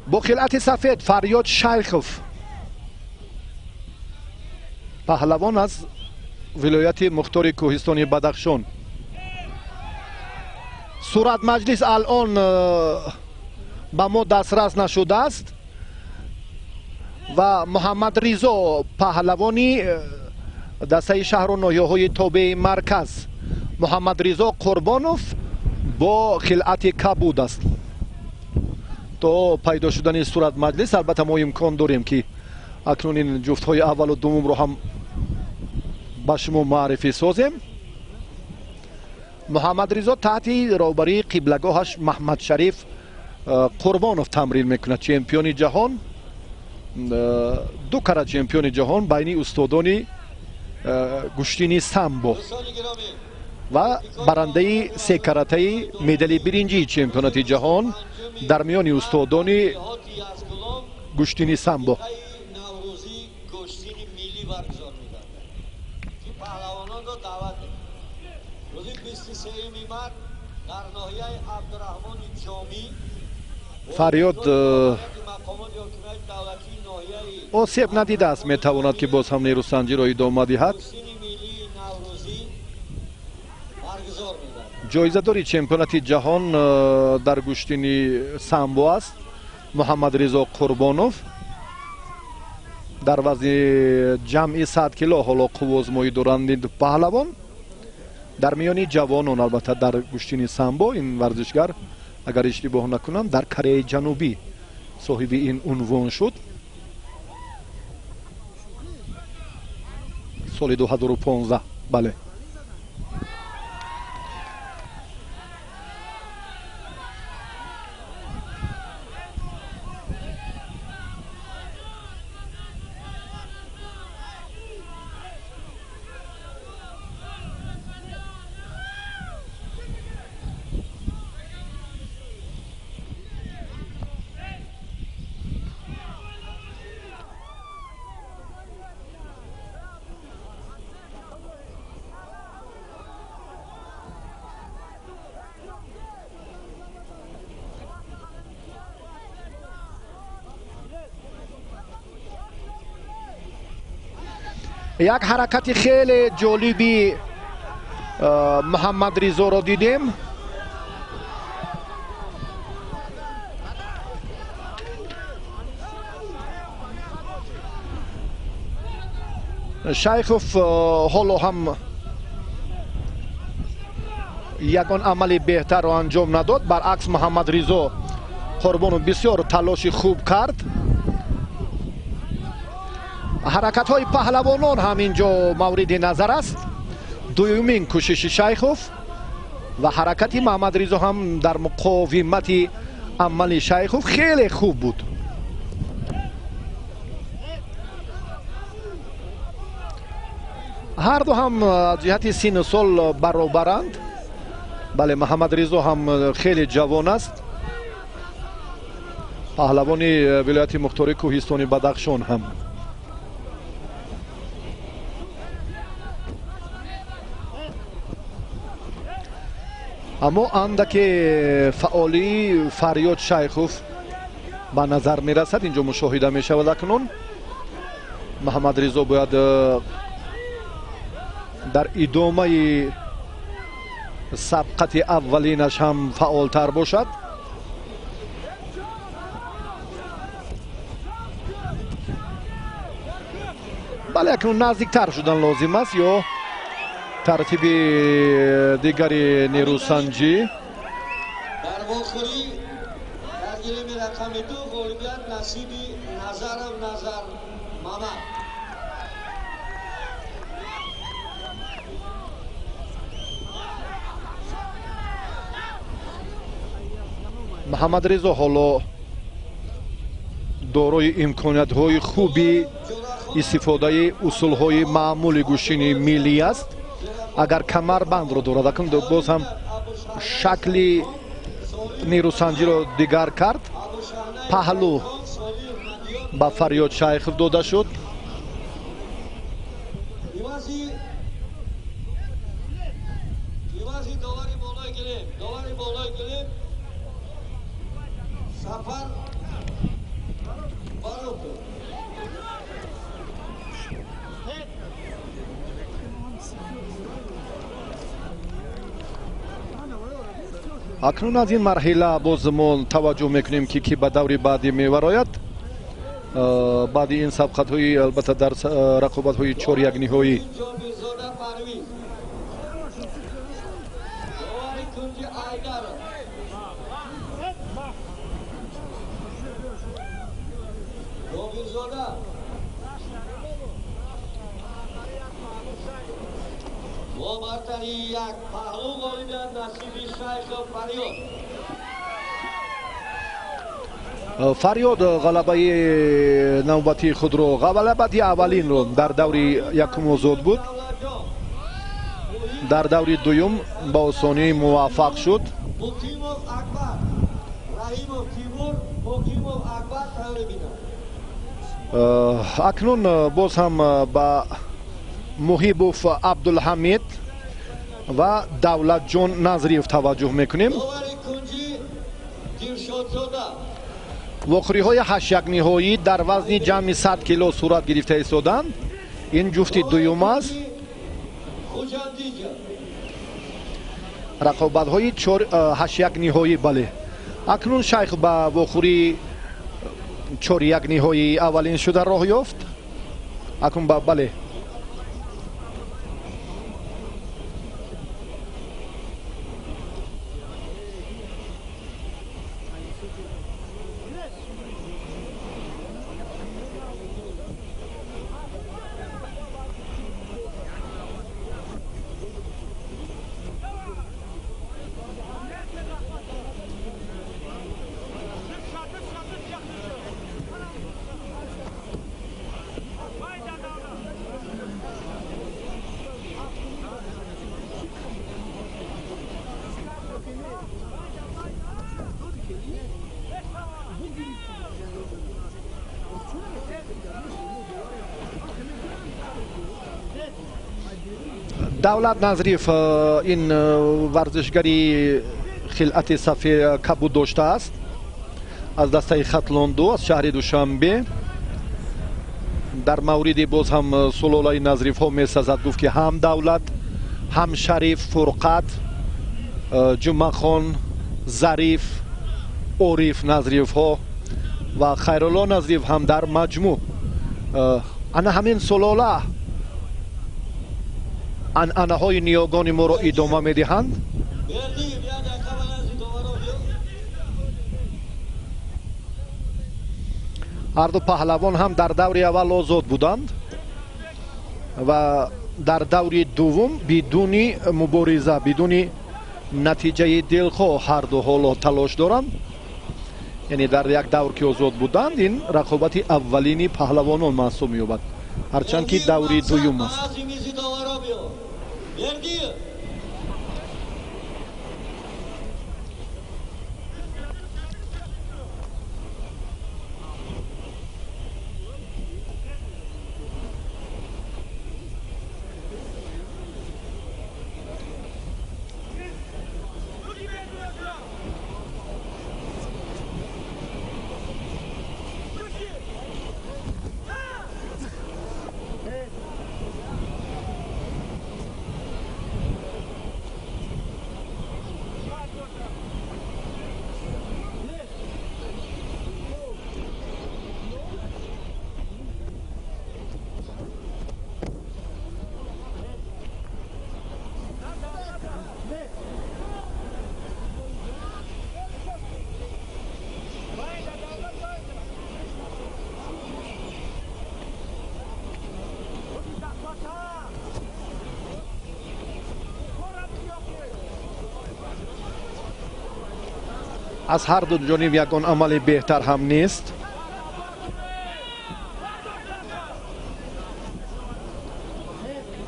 با خلعت سفید فریاد شیخوف، پهلوان از ولایت مختار کوهستانی بدخشان. صورت مجلس الان به ما دسترس نشده است و محمد رضا پهلوانی دسته شهر و ناحیه‌های تابع مرکز، محمد رضا قربانوف با خلعت کبود است. تا پیدا شدن صورت مجلس البته ما امکان داریم که اکنون این جفت‌های اول و دوم رو هم به شما معرفی سازیم. محمد رضا تحت راهبری قبلگاهش محمد شریف قربانوف تمرین میکنه، چمپیون جهان، دو کرات چمپیون جهان بین استادان گشتینی سامبو و برنده سه کراته مدال برنجی چمپیونات جهان در میان استادان گشتینی سامبو. فریاد آسیب ندیده است، میتواند که باز هم نیروسنجی را ادامه دهد. جایزه داری چمپیونات جهان در گشتینی سامبو است محمد رضا قربانوف. در وزن جمعی 100 کیلو حالا قوازمایی دارند پهلوان. در میانی جوانان البته در گشتینی سامبو این ورزشگر اگر اشتباه نکنم در کره جنوبی صاحب این عنوان شد سال 2015. بله. یک حرکت خیلی جالبی محمد رضا را دیدیم. شیخوف حالا هم یگان عمل بهتر را انجام نداد، برعکس محمد رضا قربانو بسیار تلاش خوب کرد. حرکت های پهلوانان هم اینجا مورد نظر است. دومین کوشش شیخوف و حرکت محمد رضا هم در مقاومت عمل شیخوف خیلی خوب بود. هر دو هم از جهت سن و سال برابرند. بله محمد رضا هم خیلی جوان است، پهلوان ولایت مختار کوهستانی بدخشان هم. اما اندک فعالی فریاد شیخوف به نظر می رسد اینجا مشاهده می شود. اکنون محمد رضا باید در ادامه سبقت اولینش هم فعالتر باشد. بله اکنون نزدیکتر شدن لازم است یا ترتیب دیگری نیروسنجی. در واخوری در گرم رقم 2 غالبیت نصیب نظر محمد رضا حالا دارای امکانیت های خوبی استفاده اصول های معمول گوشینی ملی است. اگر کمربند رو دارد اکنون باز هم شکل نیروسنجی رو دیگر کرد. پهلو با فریاد شیخوف داده شد. Барото. акнун аз ин марҳила боз мо таваҷҷӯҳ мекунем ки ба даври баъдӣ меварояд. баъди ин сабқатҳои албатта дар рақобатҳои чорякниҳоӣ ҷобирзода парвиз. Довари кунҷи Айдаров. ҷобирзода. ва бартари як паҳлӯ ғолибият насиби шайх Фарёд. фарёд ғалабаи навбати худро ғалабати аввалинро дар даври якум озод буд. дар даври дуюм ба осонӣ муваффақ шуд. Мукимов Акбар. Раҳимов Тимур. Мукимов Акбар тайёр бинанд. акнун боз ҳам ба муҳибов абдулҳамид ва давлатҷон назриев таваҷҷӯҳ мекунем. довари кунҷи Дилшодзода. вохӯриҳои ҳаштякниҳоӣ дар вазни ҷамъи 100 кило сурат гирифта истоданд. ин ҷуфти дуюм аст. Хуҷандиҷа. рақобатҳои ҳаштякниҳоӣ бале. акнун шайх ба вохӯри чорякниҳои аввалин шуда роҳ ёфт. акнун бале. давлат назриев ин варзишгари хилати сафи кабуд доштааст. аз дастаи хатлонду аз шаҳри душанбе. дар мавриди боз ҳам сулолаи назривҳо месазад гуфт ки ҳам давлат ҳам шариф фурқат ҷумахон зариф ориф назривҳо ва хайрулло назрив ҳам дар маҷмӯъ ана ҳамин сулола анъанаҳои ниёгони моро идома медиҳанд. ҳарду паҳлавон ҳам дар даври аввал озод буданд ва дар даври дуввум бидуни мубориза бидуни натиҷаи дилхоҳ ҳарду ҳоло талош доранд. яъне дар як давр ки озод буданд ин рақобати аввалини паҳлавонон маҳсуб меёбад, ҳарчанд ки даври дуюм аст. аз ҳарду ҷониб ягон амали беҳтар ҳам нест.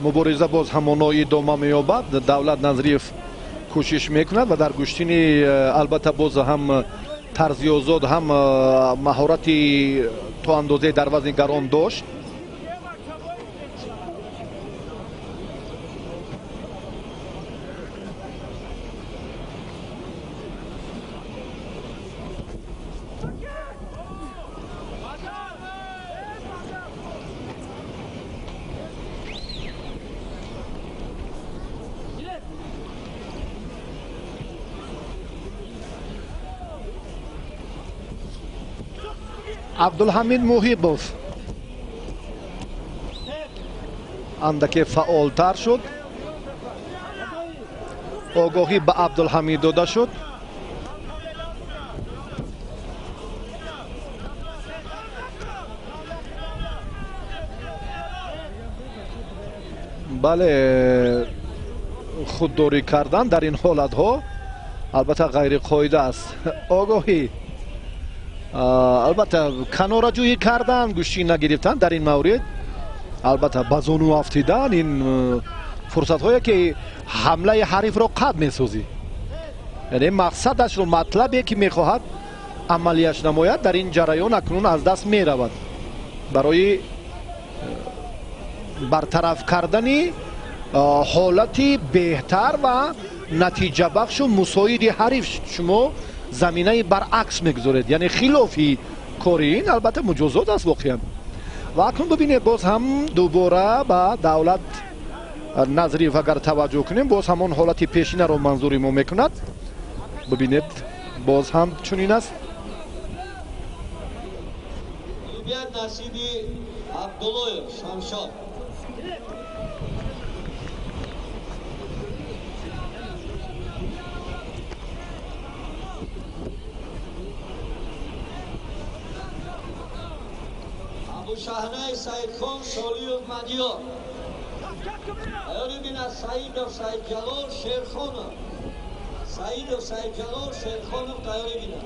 мубориза боз ҳамоно идома меёбад. давлат назриев кӯшиш мекунад ва дар куштини албатта боз ҳам тарзи озод ҳам маҳорати то андозае дар вазни гарон дошт. عبدالحمید محیبوف اندکی فعالتر شد. آگاهی به عبدالحمید داده شد. بله، خودداری کردن در این حالت ها البته غیر قاعده است. آگاهی البته کناره جویی کردن، گوشی نگرفتن در این مورد، البته به زانو افتیدن، این فرصت هایی که حمله حریف را قطع میسازی، یعنی مقصدش رو، مطلبی که میخواهد عملیش نماید در این جریان اکنون از دست میرود. برای برطرف کردن حالتی بهتر و نتیجه بخش و مساعد حریف شما زمینه برعکس میگذارید، یعنی خلافی کاری این البته مجازات است واقعا. و اکنون ببینید باز هم دوباره به دولت نظریف اگر توجه کنیم، باز همون حالتی پیشینه رو منظوری ما میکند. ببینید باز هم چنین است. نصیبی عبدالله شمشاد شهنه سعید خان سالیوف مدیار ایالی بیند سعید و سعید جلال شیرخانه سعید و سعید جلال شیرخانه تیاری بیند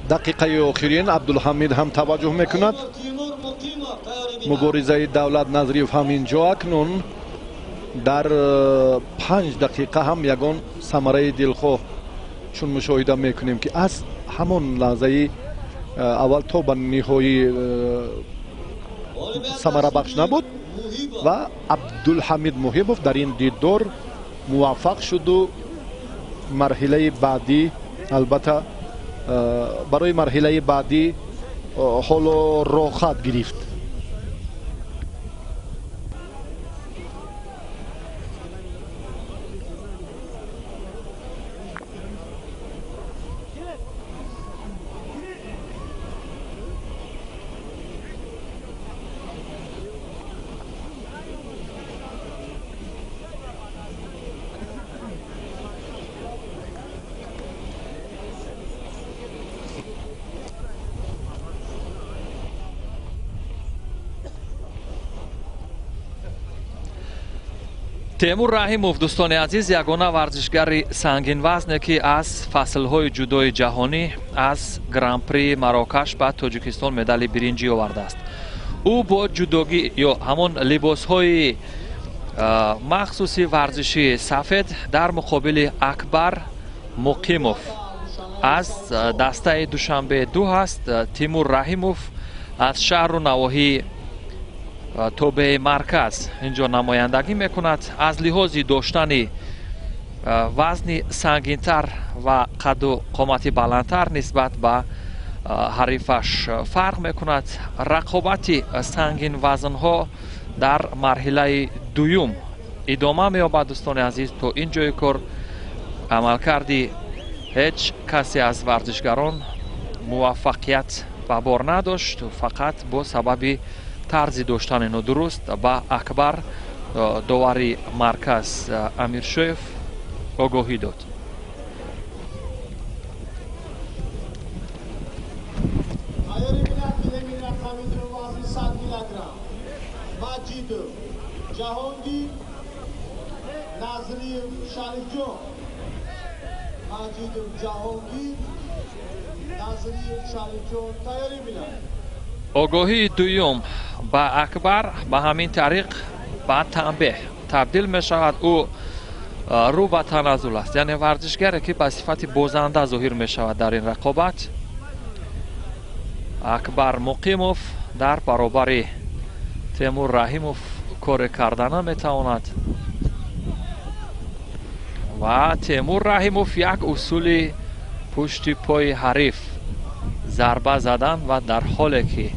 دقیقه آخرین عبدالحمید هم توجه میکند. مبارزه دولت نظریف هم اینجا اکنون در 5 دقیقه هم یگان ثمره دلخواه چون مشاهده میکنیم که از همون لحظه اول تا به نهایی ثمره بخش نبود و عبدالحمید محیبوف در این دیدار موفق شد و مرحله بعدی، البته برای مرحله بعدی حالا راحت گرفت. تیمور رحیموف دوستان عزیز یگانه ورزشگری سنگین وزنه که از فصلهای جودوی جهانی از گران پری مراکش به تاجیکستان مدال برنجی آورده است. او با جودوگی یا همون لباسهای مخصوصی ورزشی سفید در مقابل اکبر مقیموف از دسته دوشنبه 2 است. تیمور رحیموف از شهر و نواحی توبه مرکز اینجا نمایندگی میکند. از لحاظ داشتن وزن سنگینتر و قد و قامتی بلندتر نسبت به حریفش فرق میکند. رقابت سنگین وزنها در مرحله دوم ادامه مییابد دوستان عزیز. تا اینجای کار عمل کردی هیچ کسی از ورزشگران موفقیت به بار نداشت، فقط با سبب طرز داشتن نادرست با اکبر داوری مرکز امیرشویف آگاهی داد. جهانگیر نظریف شریفجان مجید جهانگیر نظریف شریفجان تیاری بینند. آگاهی دوم با اکبر به همین طریق با تنبیه تبدیل می شود. او رو به تنازل است، یعنی ورزشگری که به صفت بازنده ظاهر می شود در این رقابت. اکبر مقیموف در برابر تیمور رحیموف کار کردن می تواند و تیمور رحیموف یک اصول پشت پای حریف ضربه زدن و در حالی که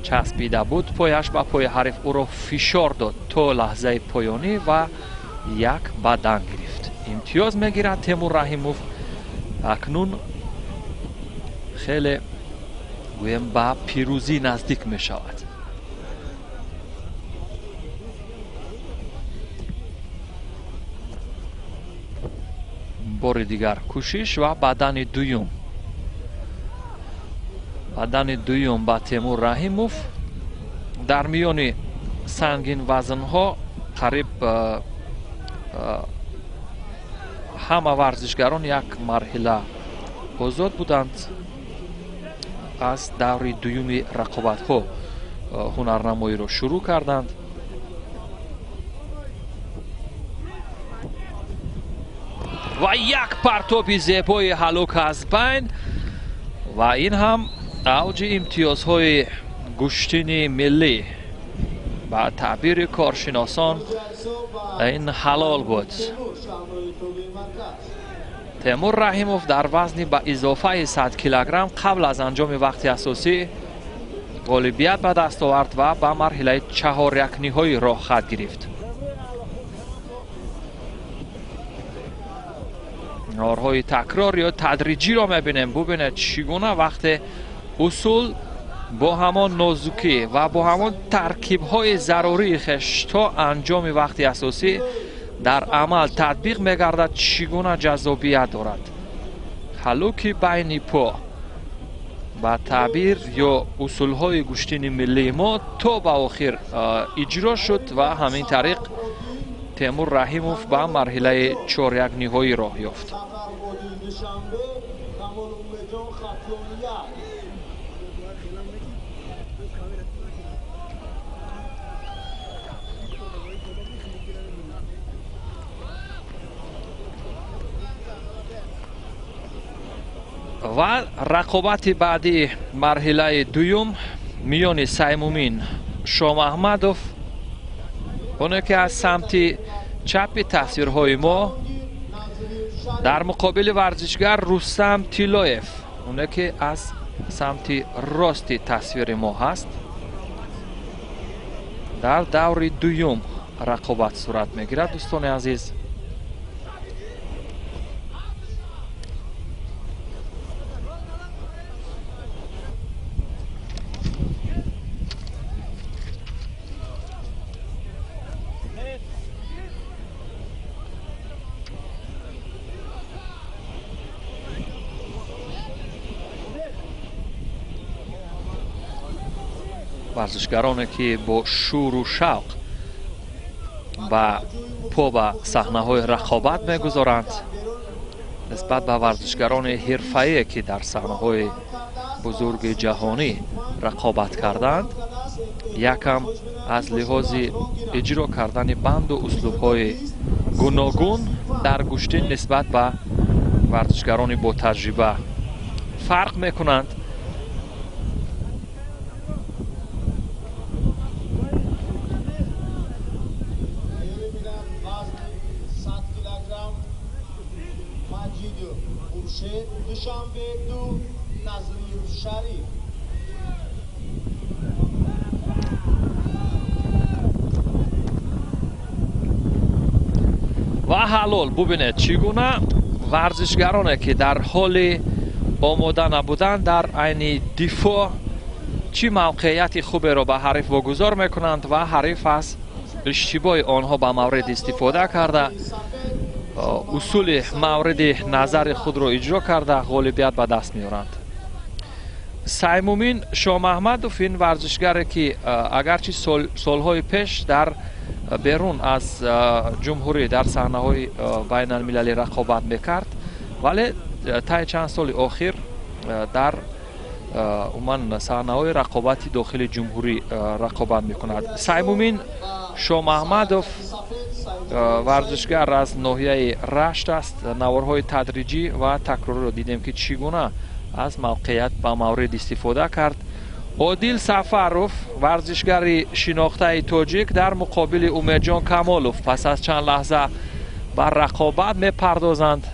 چسبیده بود پایش به پای حریف او را فشار داد تا لحظه پایانی و یک بدن گرفت. امتیاز میگیرد تیمور رحیموف. اکنون خیلی گویم به پیروزی نزدیک می شود. بار دیگر کوشش و بدن دویم. بدن دویم با تیمور رحیموف. در میان سنگین وزن ها قریب همه ورزشگران یک مرحله آزاد بودند. از دور دویم رقابت ها هنرنمایی را شروع کردند. و یک پرتاب زیبای هلاک از بین و این هم اوج امتیازهای گشتین ملی. با تعبیر کارشناسان این حلال بود. تیمور رحیموف در وزن با اضافه 100 کیلوگرم قبل از انجام وقت اساسی غالبیت به دست آورد و به مرحله 4 یکنی‌های راه خط گرفت. نارهای تکرار یا تدریجی را میبینیم. ببینید چگونه وقت اصول با همان نازکی و با همان ترکیب های ضروری خش تا انجام وقت اساسی در عمل تطبیق میگردد چگونه جذابیت دارد. هلاک بین پا با تعبیر یا اصول های گشتین ملی ما تا به آخر اجرا شد و همین طریق تیمور رحیموف به مرحله 4 یکنی‌های راه یافت. و رقابت بعدی مرحله دوم میان سیمومین شام احمدوف، اونه که از سمت چپ تصویرهای ما، در مقابل ورزشگر رستم تیلایف، اونه که از سمت راست تصویر ما هست. در دور دوم رقابت صورت میگیرد. دوستان عزیز، ورزشگرانی که با شور و شوق با پا به صحنه های رقابت میگذارند نسبت به ورزشگران حرفه‌ای که در صحنه های بزرگ جهانی رقابت کردند، یکم از لحاظ اجرا کردن بند و اسلوب های گوناگون در گشتن نسبت به ورزشگران با تجربه فرق میکنند. و حلال ببینید چگونه ورزشگرانه که در حال آماده نبودن در عین دفاع چی موقعیت خوبی را به حریف واگذار میکنند و حریف از اشتباه آنها به مورد استفاده کرده اصول مورد نظر خود را اجرا کرده غالبیت به دست میارند. سیمومین شام احمدوف این ورزشگری که اگرچه سالهای پیش در بیرون از جمهوری در صحنه های بین المللی رقابت میکرد، ولی تا چند سال اخیر در عموما صحنه های رقابتی داخل جمهوری رقابت میکند. سیمومین شام احمدوف ورزشگر از ناحیه رشت است. نوارهای تدریجی و تکراری رو دیدیم که چگونه از موقعیت به مورد استفاده کرد. عادل سفروف ورزشگر شناخته تاجیک در مقابل امیدجان کمالوف پس از چند لحظه بر رقابت میپردازند.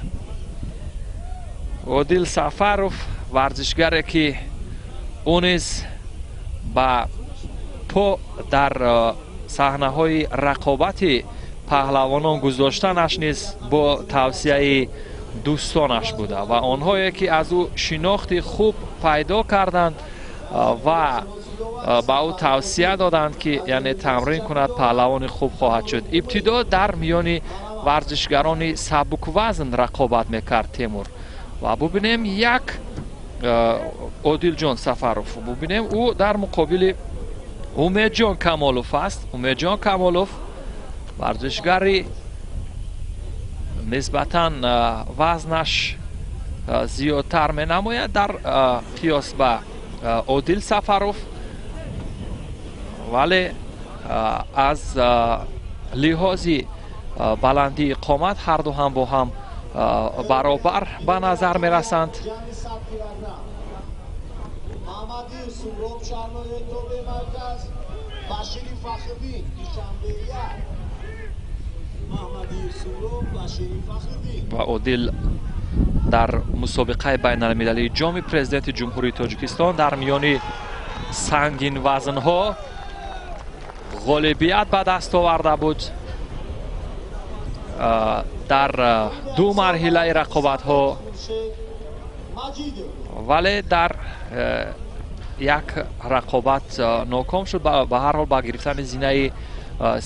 عادل سفروف ورزشگری که اونیز با по дар саҳнаҳои рақобати паҳлавонон гузоштанаш низ бо тавсияи дӯстонаш буда ва онҳое ки аз ӯ шинохти хуб пайдо карданд ва ба ӯ тавсия доданд ки яъне тамрин кунад, паҳлавони хуб хоҳад шуд. ибтидо дар миёни варзишгарони сабуквазн рақобат мекард Темур ва бубинем як Одилҷон Сафаров, бубинем ӯ дар муқобили Умедҷон Камолов аст. Умедҷон Камолов варзишгари нисбатан вазнаш зиёдтар менамояд дар қиёс ба Одил Сафаров, вале аз лиҳози баландии қомат ҳарду ҳам бо ҳам баробар ба назар мерасанд. ва Одил дар мусобиқаи байналмилалии ҷоми президенти ҷумҳурии Тоҷикистон дар миёни сангинвазнҳо ғолибият ба даст оварда буд. дар ду марҳилаи рақобатҳо, вале дар як рақобат ноком шуд. ба ҳар ҳол ба гирифтани зинаи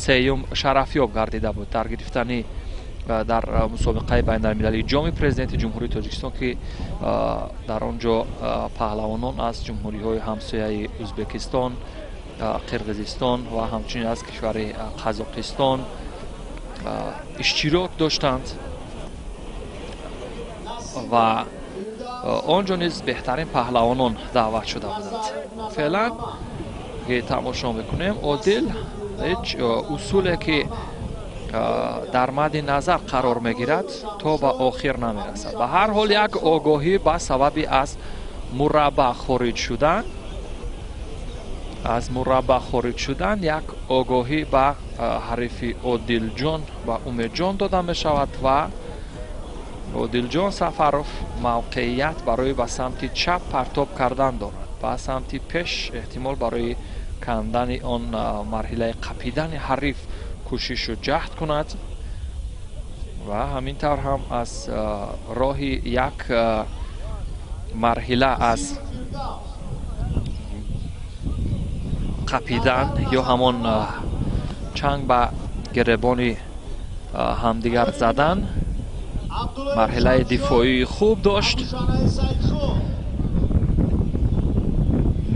сеюм шарафёб гардида буд дар гирифтани дар мусобиқаи байналмилалии ҷоми президенти ҷумҳурии Тоҷикистон ки дар он ҷо паҳлавонон аз ҷумҳуриҳои ҳамсояи Ӯзбекистон, Қирғизистон ва ҳамчунин аз кишвари Қазоқистон иштирок доштанд ва он ҷо низ беҳтарин паҳлавонон даъват шуда буданд. феълан ки тамошо мекунем, Одил ҳеҷ усуле ки дар мадди назар қарор мегирад то ба охир намерасад. ба ҳар ҳол як огоҳӣ ба сабаби аз мураббаъ хориҷ шудан, як огоҳӣ ба ҳарифи Одилҷон ва Умедҷон дода мешавад ва Одилҷон Сафаров мавқеият барои ба самти чап партоб кардан дорад, ба самти пеш эҳтимол барои кандани он марҳилаи қапидани ҳариф кӯшишу ҷаҳд кунад ва ҳамин тавр ҳам аз роҳи як марҳила аз қапидан ё ҳамон чанг ба гиребони ҳамдигар задан марҳилаи дифоии хуб дошт.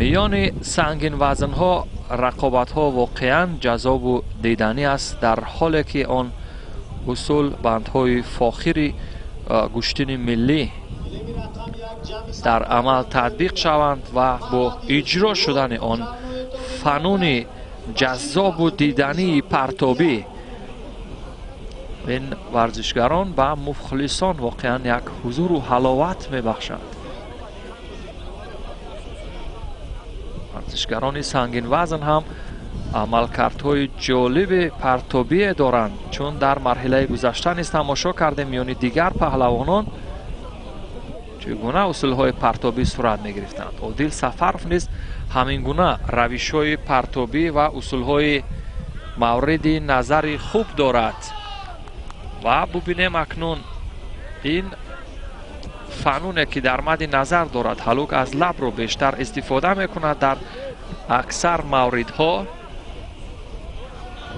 миёни сангинвазнҳо рақобатҳо воқеан ҷаззобу диданӣ аст, дар ҳоле ки он усул бандҳои фохири гӯштини миллӣ дар амал татбиқ шаванд ва бо иҷро шудани он фануни ҷаззобу дидании партобӣ ин варзишгарон ба мухлисон воқеан як ҳузуру ҳаловат мебахшанд. варзишгарони сангинвазн ҳам амалкардҳои ҷолиби партобие доранд, чун дар марҳилаи гузашта низ тамошо кардем миёни дигар паҳлавонон чӣ гуна усулҳои партобӣ сурат мегирифтанд. Одил Сафаров низ ҳамин гуна равишҳои партобӣ ва усулҳои мавриди назари хуб дорад ва бубинем акнун ин фануне ки дар мадди назар дорад ҳалук аз лабро бештар истифода мекунад дар аксар мавридҳо,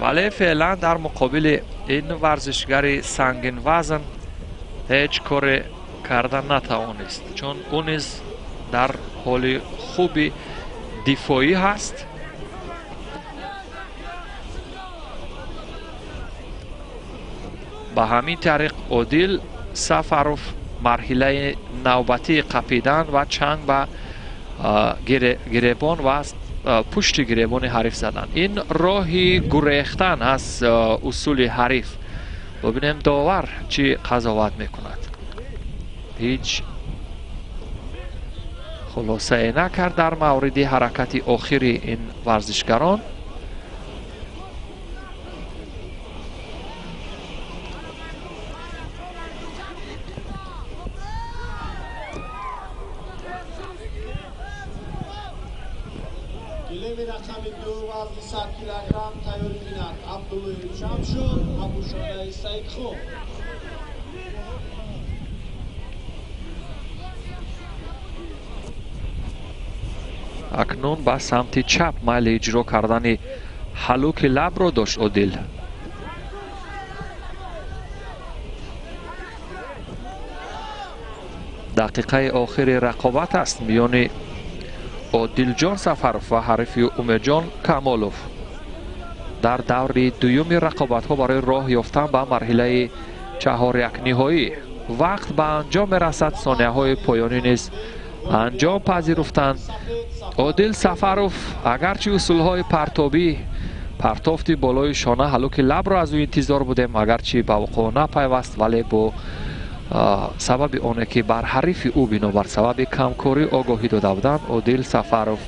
вале феълан дар муқобили ин варзишгари сангинвазн ҳеҷ коре карда натавонист, чун ӯ низ дар ҳоли хуби дифоӣ ҳаст. ба ҳамин тариқ Одил Сафаров марҳилаи навбатии қапидан ва чанг ба гиребон ва пушти гиребони ҳариф задан. ин роҳи гурехтан аз усули ҳариф. бубинем довар чӣ қазоват мекунад. ҳеҷ хулосае накард дар мавриди ҳаракати охири ин варзишгарон. گلیم رقم 2 و 100 کیلوگرم تیاری بینند عبدالله جمشید ابوشانه سعیدخون. акнун ба самти чап майли иҷро кардани ҳалуки лабро дошт одил. дақиқаи охири рақобат аст миёни одилҷон сафаров ва ҳарифи умедҷон камолов. дар даври дуюми рақобатҳо барои роҳ ёфтан ба марҳилаи чаҳорякниҳоӣ вақт ба анҷом мерасад. сонияҳои поёнӣ низ анҷом пазируфтанд. одил сафаров агарчи усулҳои партобӣ партофти болои шона ҳалуки лабро аз ӯ интизор будем, агарчи ба вуқӯъ напайваст, вале бо сабаби оне ки бар ҳарифи ӯ бинобар сабаби камкорӣ огоҳӣ дода буданд, одил сафаров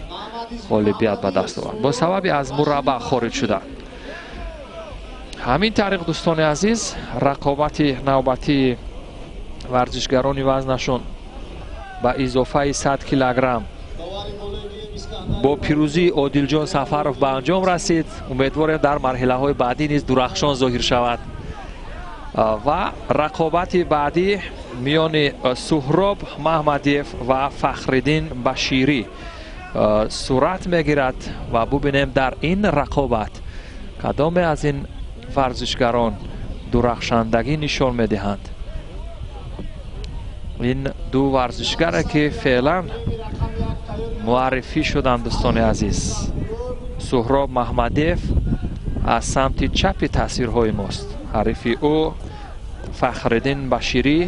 ғолибият ба даст овард. бо сабаби аз мураббаъ хориҷ шуданд. ҳамин тариқ дӯстони азиз рақобати навбатии варзишгарони вазнашон ба изофаи 100 килограмм бо пирӯзии одилҷон сафаров ба анҷом расид. умедворем дар марҳилаҳои баъдӣ низ дурахшон зоҳир шавад. ва рақобати баъдӣ миёни суҳроб маҳмадиев ва фахриддин баширӣ сурат мегирад ва бубинем дар ин рақобат кадоме аз ин варзишгарон дурахшандагӣ нишон медиҳанд. ин ду варзишгаре ки феълан муаррифӣ шуданд дӯстони азиз. суҳроб маҳмадиев аз самти чапи тасвирҳои мост. ҳарифи ӯ фахриддин баширӣ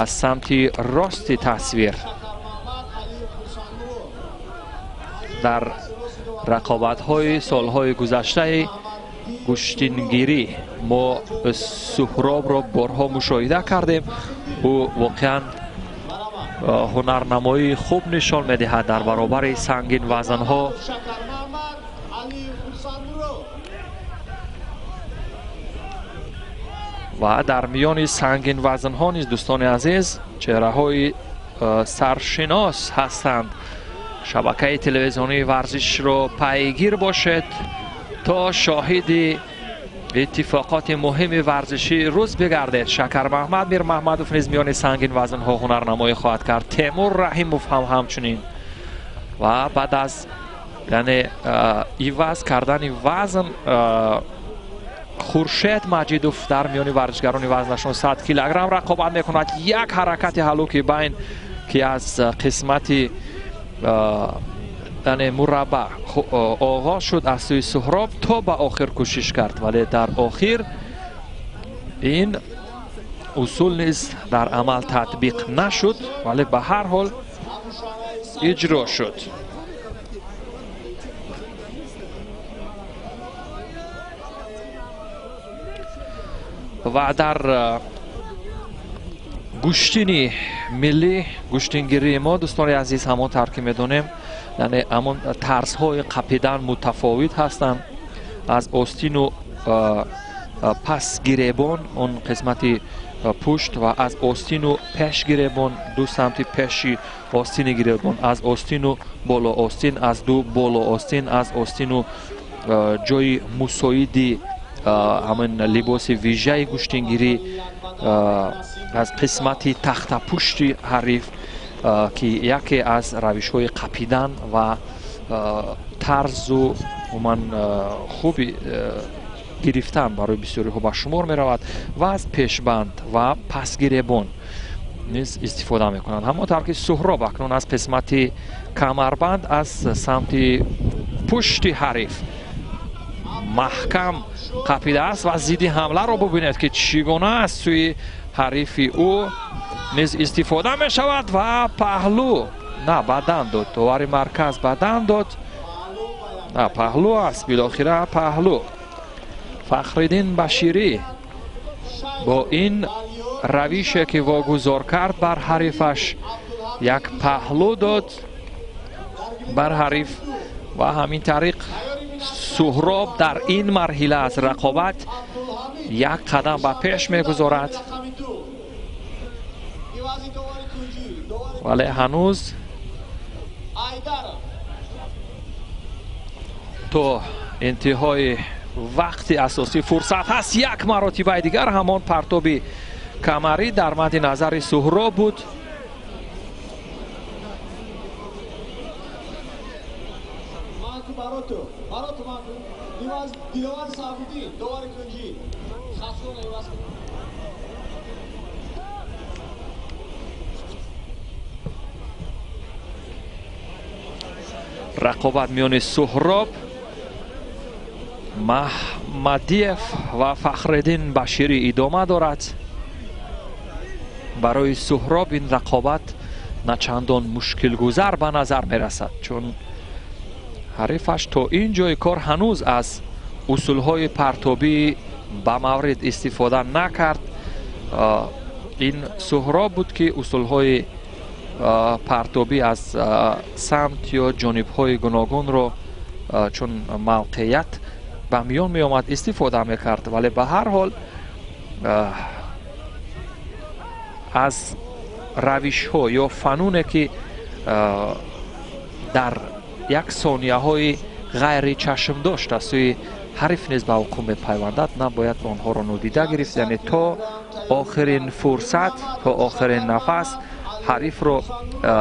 аз самти рости тасвир. дар рақобатҳои солҳои гузаштаи гӯштингирӣ мо суҳробро борҳо мушоҳида кардем. ӯ воқеан ҳунарнамоии хуб нишон медиҳад дар баробари сангин вазнҳо. ва дар миёни сангин вазнҳо низ дӯстони азиз чеҳраҳои саршинос ҳастанд. шабакаи телевизионии варзишро пайгир бошед то шоҳиди иттифоқоти муҳими варзишӣ рӯз бигардед. шакармаҳмад мирмаҳмадов низ миёни сангин вазнҳо ҳунарнамоӣ хоҳад кард. темур раҳимов ҳам ҳамчунин. ва баъд аз яъне иваз кардани вазн хуршед маҷидов дар миёни варзишгарони вазнашон 100 килограмм рақобат мекунад. як ҳаракати ҳалуки байн ки аз қисмати яъне мураббаъ оғоз шуд аз сӯи суҳроб то ба охир кӯшиш кард, вале дар охир ин усул низ дар амал татбиқ нашуд, вале ба ҳар ҳол иҷро шуд. ва дар гӯштини миллӣ гӯштингирии мо дӯстони азиз ҳамон тавр ки медонем яъне ҳамон тарзҳои қапидан мутафовит ҳастанд. аз остину пасгиребон он қисмати пушт ва аз остину пешгиребон ду самти пеши остини гиребон, аз остину боло остин, аз ду боло остин, аз остину ҷои мусоиди ҳамин либоси вижаи гӯштингирӣ, аз қисмати тахтапушти ҳариф ки яке аз равишҳои қапидан ва тарзу умуман хуби гирифтан барои бисёриҳо ба шумор меравад. ва аз пешбанд ва пасгиребон низ истифода мекунанд. ҳамон тавр ки суҳроб акнун аз қисмати камарбанд аз самти пушти ҳариф маҳкам қапидааст ва зидди ҳамларо бубинед ки чӣ гуна аз сӯи ҳарифи ӯ низ истифода мешавад. ва паҳлӯ на бадан дод, товари марказ бадан дод, на паҳлӯ аст, билохира паҳлӯ. фахриддин баширӣ бо ин равише ки вогузор кард бар ҳарифаш як паҳлӯ дод бар ҳариф ва ҳамин тариқ суҳроб дар ин марҳила аз рақобат як қадам ба пеш мегузорад, вале ҳанӯз то انتهای وقت اساسی فرصت هست. یک مرتبه دیگر همان پرتابی کمری در مد نظر سهراب بود. رقابت میان سهراب محمدیف و فخرالدین بشیری ادامه دارد. برای سهراب این رقابت نه چندان مشکل گذر به نظر می رسد، چون حریفش تا این جای کار هنوز از اصول های پرتابی به مورد استفاده نکرد. این سهراب بود که اصول های پرتابی از سمت یا جانب های گوناگون رو چون موقعیت به میان می آمد استفاده می کرد، ولی به هر حال از روش ها یا فنونه که در یک ثانیه های غیر چشم داشت از سوی حریف نیز به حکم پیوندد، نباید آنها را نادیده گرفت. یعنی تا آخرین فرصت، تا آخرین نفس حریف رو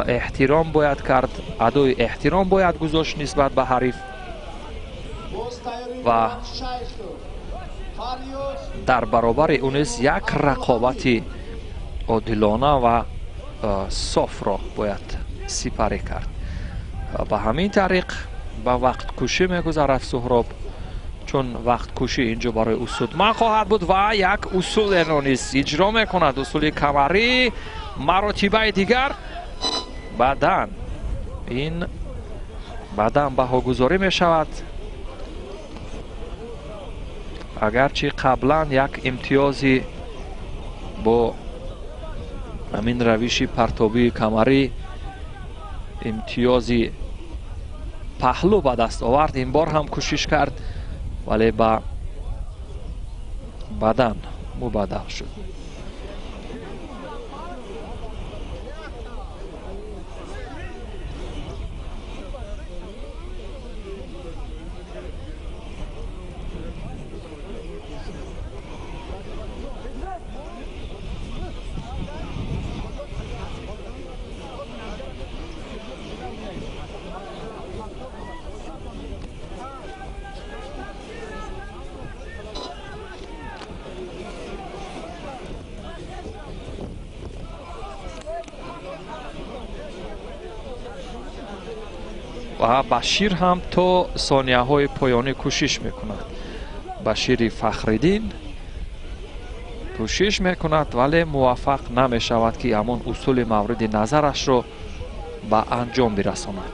احترام باید کرد، ادای احترام باید گذاشت نسبت به حریف و در برابر اون یک رقابت عادلانه و صاف را باید سپری کرد. به همین طریق به وقت کشی میگذرد سهراب، چون وقت کشی اینجا برای اصول خواهد بود و یک اصول را نیز اجرا میکند. اصول کمری مراتبه دیگر بعداً بهاگذاری می شود، اگرچه قبلا یک امتیازی با همین روش پرتابی کمری امتیازی پهلو به دست آورد. این بار هم کوشش کرد ولی با بدن مبدل شد. و بشیر هم تا ثانیه های پایانی کوشش میکند. بشیر فخرالدین کوشش میکند ولی موفق نمیشود که همان اصول مورد نظرش رو به انجام برساند.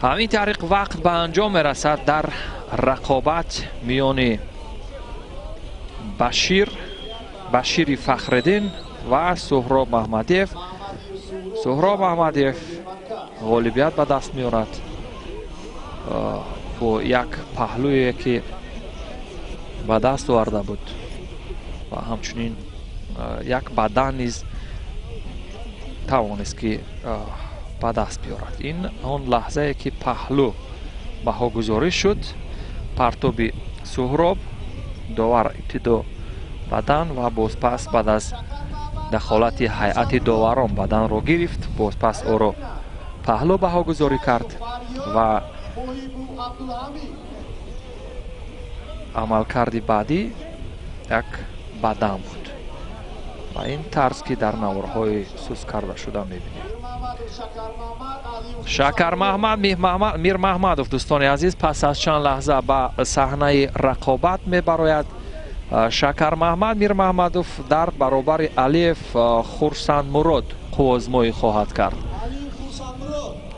همین طریق وقت به انجام میرسد در رقابت میان بشیر فخرالدین و سهراب محمدیف. سهراب محمدیف غالبیت به دست میارد با یک پهلویی که به دست آورده بود و همچنین یک بدن نیز توانست که به دست بیارد. این آن لحظه که پهلو بهاگذاری شد، پرتاب سهراب داور ابتدا بدن و بازپس بعد از دخالت هیئت داوران بدن را گرفت، بازپس او را پهلو بهاگذاری کرد و عملکرد بعدی یک بدن بود و این طرز که در نوارهای سوس کرده شده میبینید. شکر محمد میر محمدوف دوستان عزیز پس از چند لحظه به صحنه رقابت میبراید. شکر محمد میر محمدوف در برابر علیف خورسند مراد قوازمایی خواهد کرد،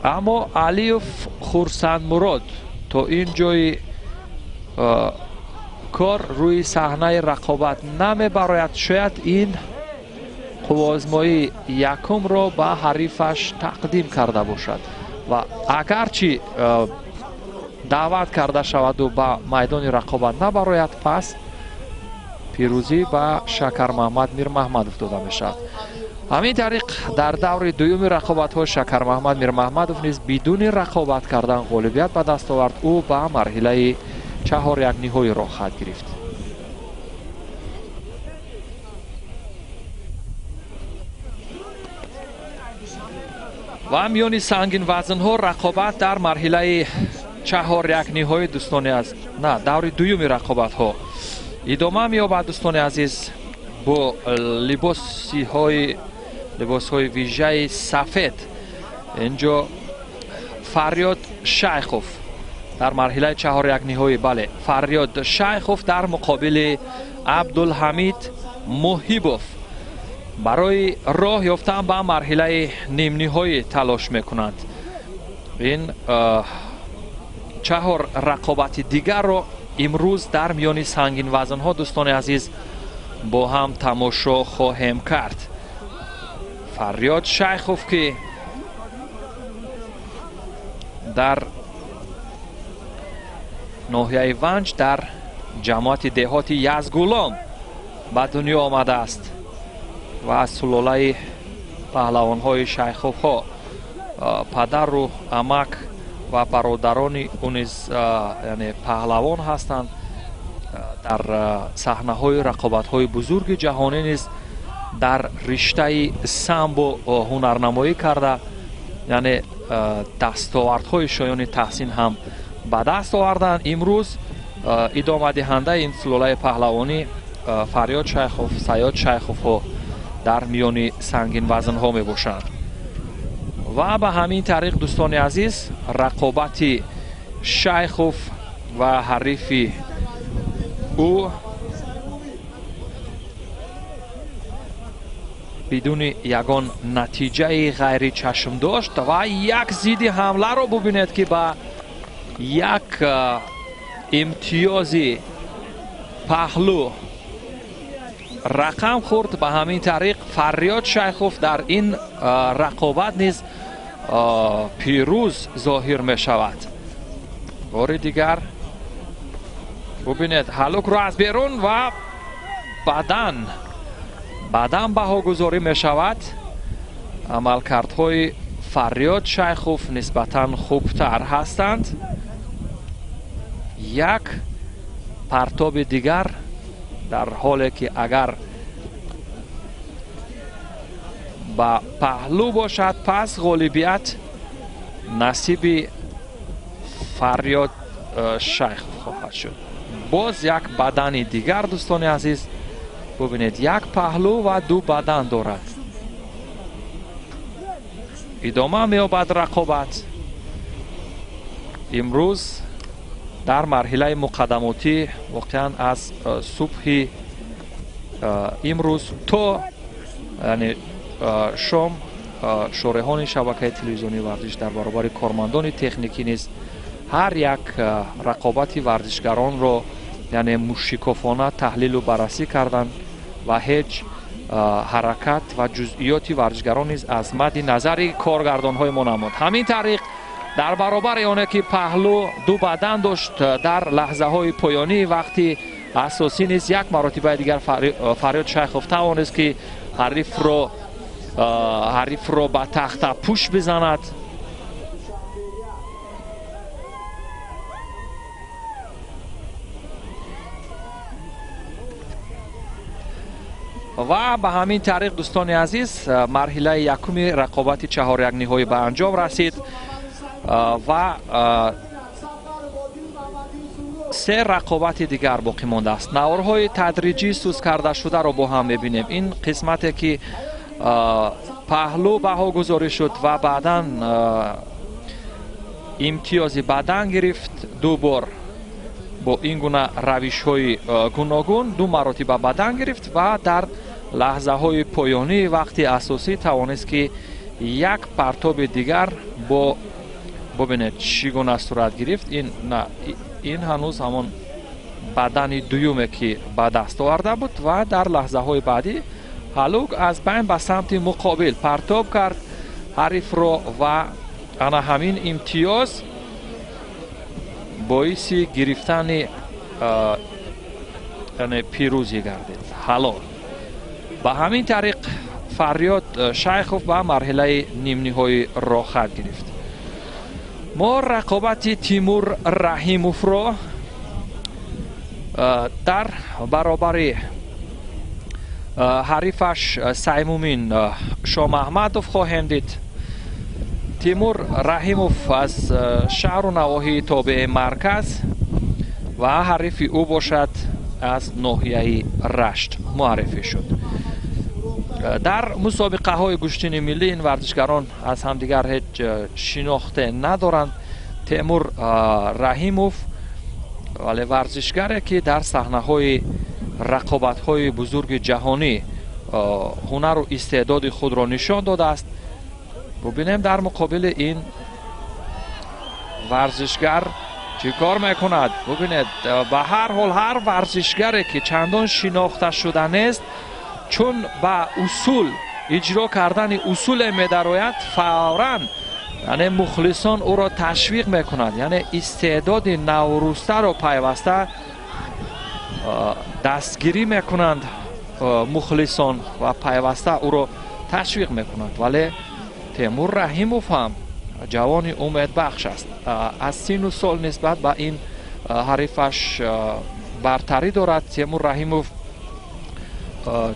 اما علیف خورسند مراد تا این جای کار روی صحنه رقابت نمیبراید. شاید این قوازمایی یکم را به حریفش تقدیم کرده باشد و اگرچه دعوت کرده شود و به میدان رقابت نبراید، پس пирӯзӣ ба Шакар Маҳмад Мир Маҳмадов дода мешавад. ҳамин тариқ дар даври дуюми рақобатҳои Шакар Маҳмад Мир Маҳмадов низ бидуни рақобат кардан ғолибият ба даст овард. ӯ ба марҳилаи 4 ниҳоиро хат гирифт. ва миёни сангинвазнҳо рақобат дар марҳилаи 4 ниҳои дӯстони азиз, даври дуюми рақобатҳо идома меёбад. Дӯстони азиз, бо либосҳои вижаи сафед инҷо Фарёд Шайхов дар марҳилаи 4 ниҳоӣ, бале, Фарёд Шайхов дар муқобили Абдулҳамид Муҳибов барои роҳ ёфтан ба марҳилаи нимниҳоӣ талош мекунанд. ин 4 рақобати дигарро имрӯз дар миёни сангинвазнҳо дӯстони азиз бо ҳам тамошо хоҳем кард. Фарёд Шайхов ки дар ноҳияи Ванҷ дар ҷамоати деҳоти Язгулом ба дунё омадааст ва аз сулолаи паҳлавонҳои Шайховҳо, падару амак ва бародарони ӯ низ яъне паҳлавон ҳастанд. дар саҳнаҳои рақобатҳои бузурги ҷаҳонӣ низ дар риштаи самбо ҳунарнамоӣ карда, яъне дастовардҳои шоёни таҳсин ҳам ба даст оварданд. имрӯз идомадиҳандаи ин сулолаи паҳлавонӣ Фарёд Шайхов, Саёд Шайховҳо дар миёни сангинвазнҳо мебошанд. ва ба ҳамин тариқ дӯстони азиз рақобати Шайхов ва ҳарифи ӯ бидуни ягон натиҷаи ғайри чашмдошт ва як зидди ҳамларо бубинед ки ба як имтиёзи паҳлӯ рақам хӯрд. ба ҳамин тариқ Фарёд Шайхов дар ин рақобат низ пирӯз зоҳир мешавад. бори дигар бубинед ҳалукро аз берун ва баъдан баҳогузорӣ мешавад. амалкардҳои Фарёд Шайхов нисбатан хубтар ҳастанд. як партоби дигар дар ҳоле ки агар ба паҳлӯ бошад, пас ғолибият насиби Фарёд Шайхов хоҳад шуд. боз як бадани дигар дӯстони азиз, бубинед як паҳлӯ ва ду бадан дорад. идома меёбад рақобат. имрӯз дар марҳилаи муқаддамотӣ воқеан аз субҳи имрӯз то яъне шом шораҳони шабакаи телевизионии варзиш дар баробари кормандони техникӣ низ ҳар як рақобати варзишгаронро яъне мушикофона таҳлилу баррасӣ карданд ва ҳеҷ ҳаракат ва ҷузъиёти варзишгарон низ аз мадди назари коргардонҳои мо намуд. ҳамин тариқ дар баробари оне ки паҳлӯ ду бадан дошт, дар лаҳзаҳои поёнӣ вақти асосӣ низ як маротибаи дигар Фарёд Шайхов тавонист ки ҳарифро ба тахта пӯш бизанад. ва ба ҳамин тариқ дӯстони азиз марҳилаи якуми рақобати 4 ниҳоӣ ба анҷом расид ва 3 рақобати дигар боқӣ мондааст. наврҳои тадриҷӣ сӯзкардашударо бо ҳам мебинем. ин қисмате ки паҳлӯ баҳогузорӣ шуд ва баъдан имтиёзи бадан гирифт. ду бор бо ин гуна равишҳои гуногун ду маротиба бадан гирифт ва дар лаҳзаҳои поёнӣ вақти асосӣ тавонист ки як партоби дигар бо бубинед чӣ гуна сурат гирифт. ин ҳанӯз ҳамон бадани дуюме ки ба даст оварда буд ва дар лаҳзаҳои баъдӣ ҳалук аз байн ба самти муқобил партоб кард ҳарифро ва ана ҳамин имтиёз боиси гирифтани یعنی پیروزی گردید. حلال. به همین طریق فریاد شیخوف به مرحله نیم نهایی را خط گرفت. ما رقابت تیمور رحیموف را در برابر حریفش سیمومین شاه محمدوف خواهیم دید. تیمور رحیموف از شهر و نواحی تابع مرکز و حریف او باشد از ناحیه رشت معرفی شد. در مسابقه های گشتین ملی این ورزشگران از همدیگر هیچ شناخته ندارند. تیمور رحیموف ولی ورزشگری که در صحنه های رقابت های بزرگ جهانی هنر و استعداد خود را نشان داده است. ببینیم در مقابل این ورزشگر چی کار میکند. ببینید به هر حال هر ورزشگری که چندان شناخته شده نیست چون به اصول اجرا کردن اصول می‌دراید فوراً یعنی مخلصان او را تشویق میکنند، یعنی استعداد نوروسته را پیوسته دستگیری میکنند مخلصان و پیوسته او را تشویق میکنند. ولی تیمور رحیموف هم جوانی امید بخش است. از سن و سال نسبت به این حریفش برتری دارد. تیمور رحیموف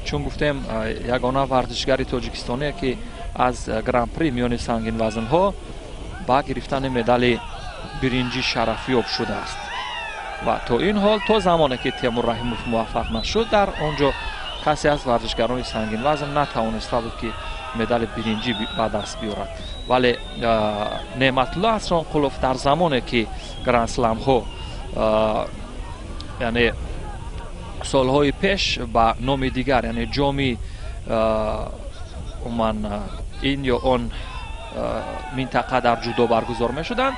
چون گفتیم یگانه ورزشگری تاجیکستانی که از گرند پری میان سنگین وزن ها با گرفتن مدال برنجی شرفیاب شده است و تا این حال تا زمانی که تیمور رحیموف موفق نشد در آنجا کسی از ورزشگران سنگین وزن نتوانسته بود که مدال برنجی به دست بیارد. ولی نعمت الله اسرانقلوف در زمانی که گرند اسلم ها یعنی سالهای پیش با نام دیگر یعنی جامی این یا آن منطقه در جودو برگزار می شدند،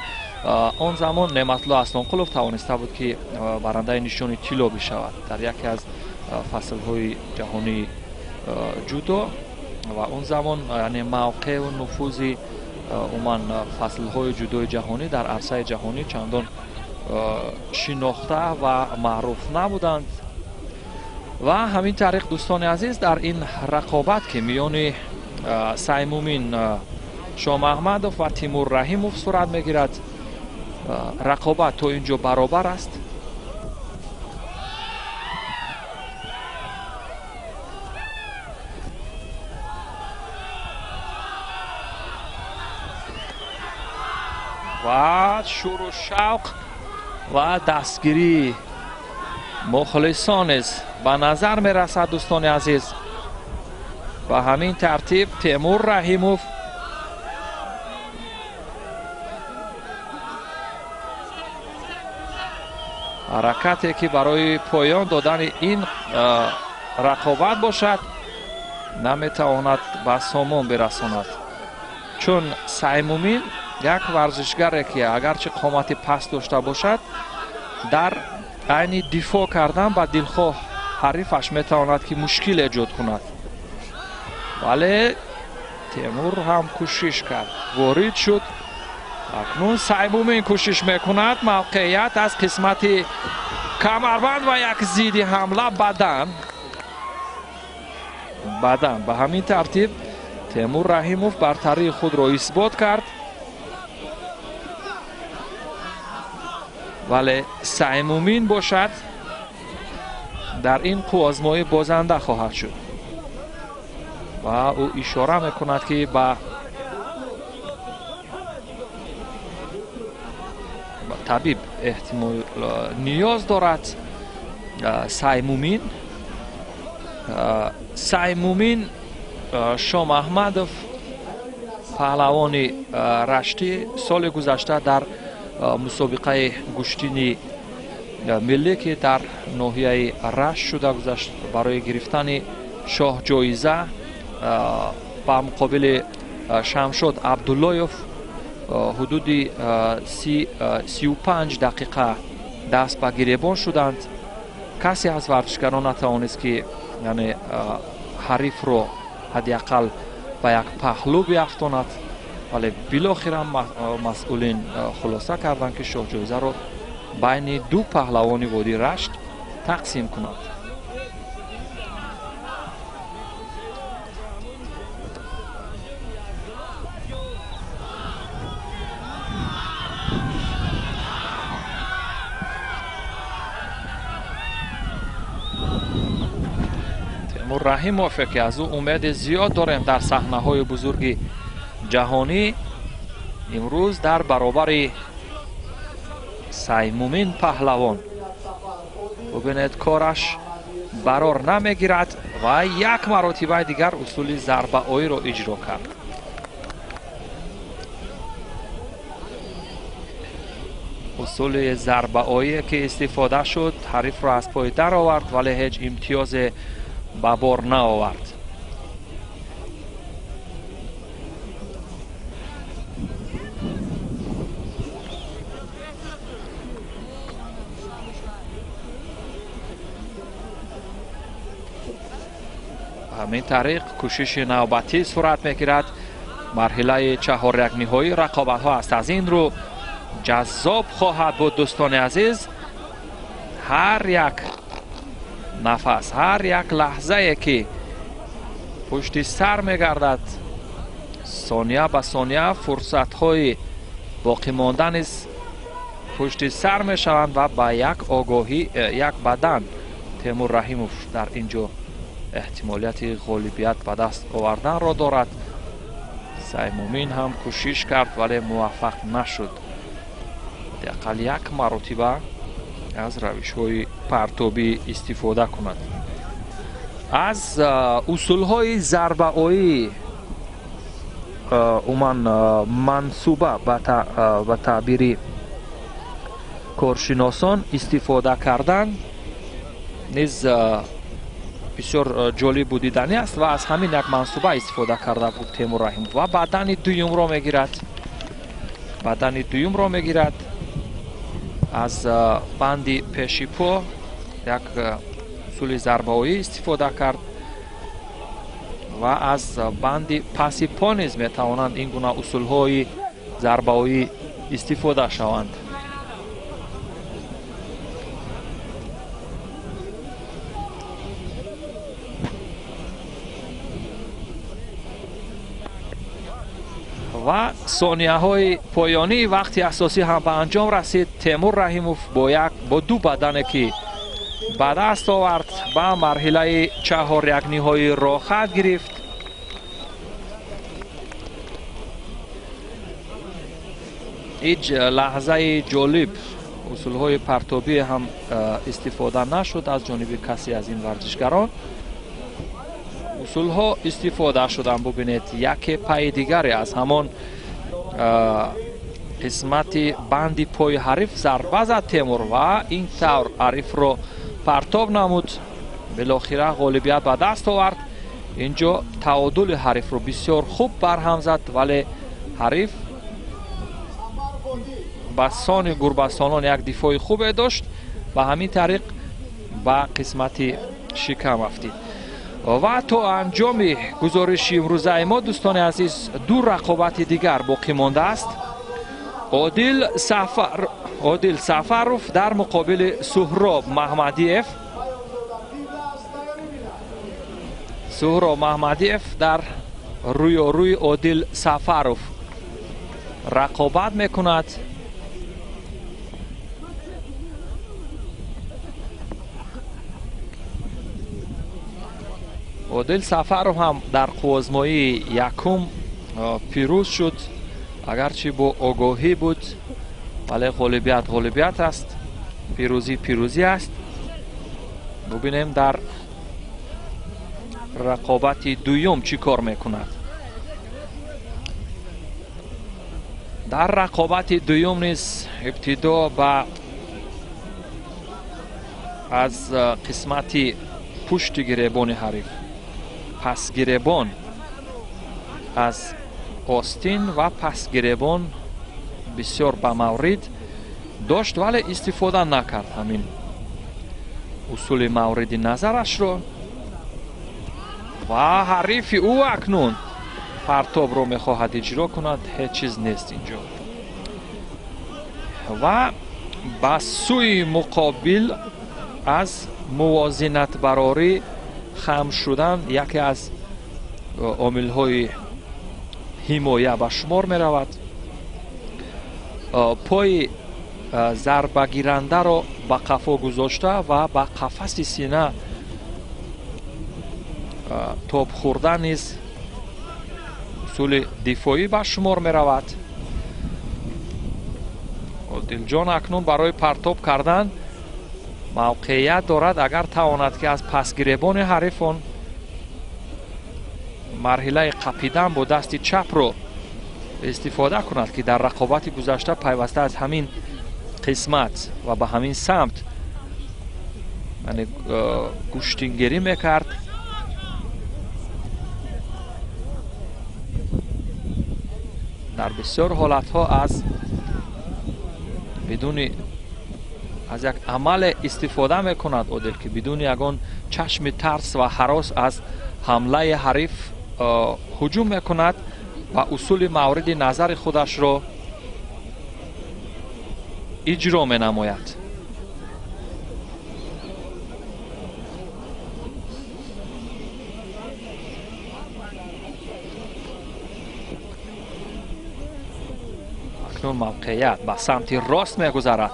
آن زمان نعمت الله اسرانقلوف توانسته بود که برنده نشان طلا بشود در یکی از فصل های جهانی جودو و اون زمان یعنی موقع و نفوذ فصل های جودو جهانی در عرصه جهانی چندان شناخته و معروف نبودند. و همین طریق دوستان عزیز در این رقابت که میان سیمومین شاه محمدوف و تیمور رحیموف صورت میگیرد رقابت تا اینجا برابر است. و شور و شوق و دستگیری مخلصان است به نظر می رسد دوستان عزیز. به همین ترتیب تیمور رحیموف حرکتی که برای پایان دادن این رقابت باشد نمیتواند به سامان برساند، چون سیمومین یک ورزشگری که اگرچه قامت پست داشته باشد در عین دفاع کردن با دلخواه حریفش میتواند که مشکل ایجاد کند. ولی تیمور هم کوشش کرد، وارد شد. اکنون سیمومین کوشش میکند موقعیت از قسمت کمربند و یک زیدی حمله بدن. به همین ترتیب تیمور رحیموف برتری خود را اثبات کرد، ولی سیمومین باشد در این آزمایش بازنده خواهد شد و او اشاره میکند که با طبیب احتمال نیاز دارد. سیمومین شاه محمدوف پهلوان رشتی سال گذشته در مسابقه گشتین ملی که در ناحیه رشت شده گذشت برای گرفتن شاه جایزه با مقابل شمشاد عبداللهیف حدود 35 دقیقه دست به گریبان شدند. کسی از ورزشگران نتوانست که یعنی حریف رو حداقل به یک پهلو بیافتاند، ولی بالاخره مسئولین خلاصه کردند که شاه جایزه رو بین دو پهلوان وادی رشت تقسیم کنند. تیمور رحیموف که از او امید زیاد داریم در صحنه‌های بزرگ جهانی، امروز در برابر سیمومین پهلوان ببینید کارش برار نمیگیرد و یک مرتبه دیگر اصول ضربه آیی را اجرا کرد. اصول ضربه آیی که استفاده شد حریف را از پای در آورد ولی هیچ امتیاز به بار نآورد. همین طریق کوشش نوبتی صورت میگیرد. مرحله چهار یک نهایی رقابت ها است. از این رو جذاب خواهد بود دوستان عزیز. هر یک نفس، هر یک لحظه که پشت سر میگردد، ثانیه به ثانیه فرصت های باقی ماندن است پشت سر میشوند و با یک آگاهی یک بدن تیمور رحیموف در اینجا احتمالیت غالبیت به دست آوردن را دارد. سیمومین هم کوشش کرد ولی موفق نشد. حداقل یک مرتبه از روش های پرتابی استفاده کند. از اصول های ضربه آیی منصوبه به تعبیر کارشناسان استفاده کردن نیز بسیار جالب و دیدنی است و از همین یک منصوبه استفاده کرده بود تیمور رحیموف و بدن دویم را میگیرد. بدن دویم را میگیرد از بند پیشی پا یک اصول ضربه آیی استفاده کرد و از بند پسی پا نیز میتوانند این گونه اصول های ضربه آیی استفاده شوند. و ثانیه های پایانی وقتی اساسی هم به انجام رسید. تیمور رحیموف با دو بدنه که به دست آورد به مرحله چهار یک نهایی را خط گرفت. هیچ لحظه جالب اصول های پرتابی هم استفاده نشد از جانب کسی از این ورزشگران. اصول ها استفاده شدن. ببینید یک پای دیگری از همان قسمت بند پای حریف ضربه زد تیمور و این طور حریف را پرتاب نمود. بالاخره غالبیت به دست آورد. اینجا تعادل حریف را بسیار خوب برهم زد ولی حریف بسان گربستانان یک دفاع خوب داشت و همین طریق به قسمت شکم افتید. و تا انجام گزارش امروزه ما دوستان عزیز دو رقابت دیگر باقی مانده است. عادل سفروف در مقابل سهراب محمدیف. سهراب محمدیف در روی عادل سفروف رقابت میکند. عادل سفروف هم در قوزمایی یکم پیروز شد اگرچه با آگاهی بود ولی غالبیت است. پیروزی است. ببینیم در رقابت دوم چی کار میکند. در رقابت دوم نیز ابتدا با از قسمت پشت گریبان حریف پس گریبان از آستین و پس گریبان بسیار به مورد داشت ولی استفاده نکرد همین اصول مورد نظرش رو و حریف او اکنون پرتاب رو میخواهد اجرا کند. هیچ چیز نیست اینجا و با سوی مقابل از موازنت براری خم شدن یکی از عامل های حمایه به شمار می رود. پای ضربه گیرنده را به قفا گذاشته و به قفس سینه توپ خوردن نیز اصول دفاعی به شمار می رود. عادل جان اکنون برای پرتاب کردن موقعیت دارد اگر تواند که از پسگیربان حریفان مرحله قپیدن با دست چپ رو استفاده کند که در رقابت گذشته پیوسته از همین قسمت و به همین سمت یعنی گوشتینگیری میکرد. در بسیار حالت ها از بدون از یک عمل استفاده میکند عادل که بدون یگان چشم ترس و هراس از حمله حریف هجوم میکند و اصول مورد نظر خودش را اجرا می نماید. اکنون موقعیت به سمت راست می گذرد،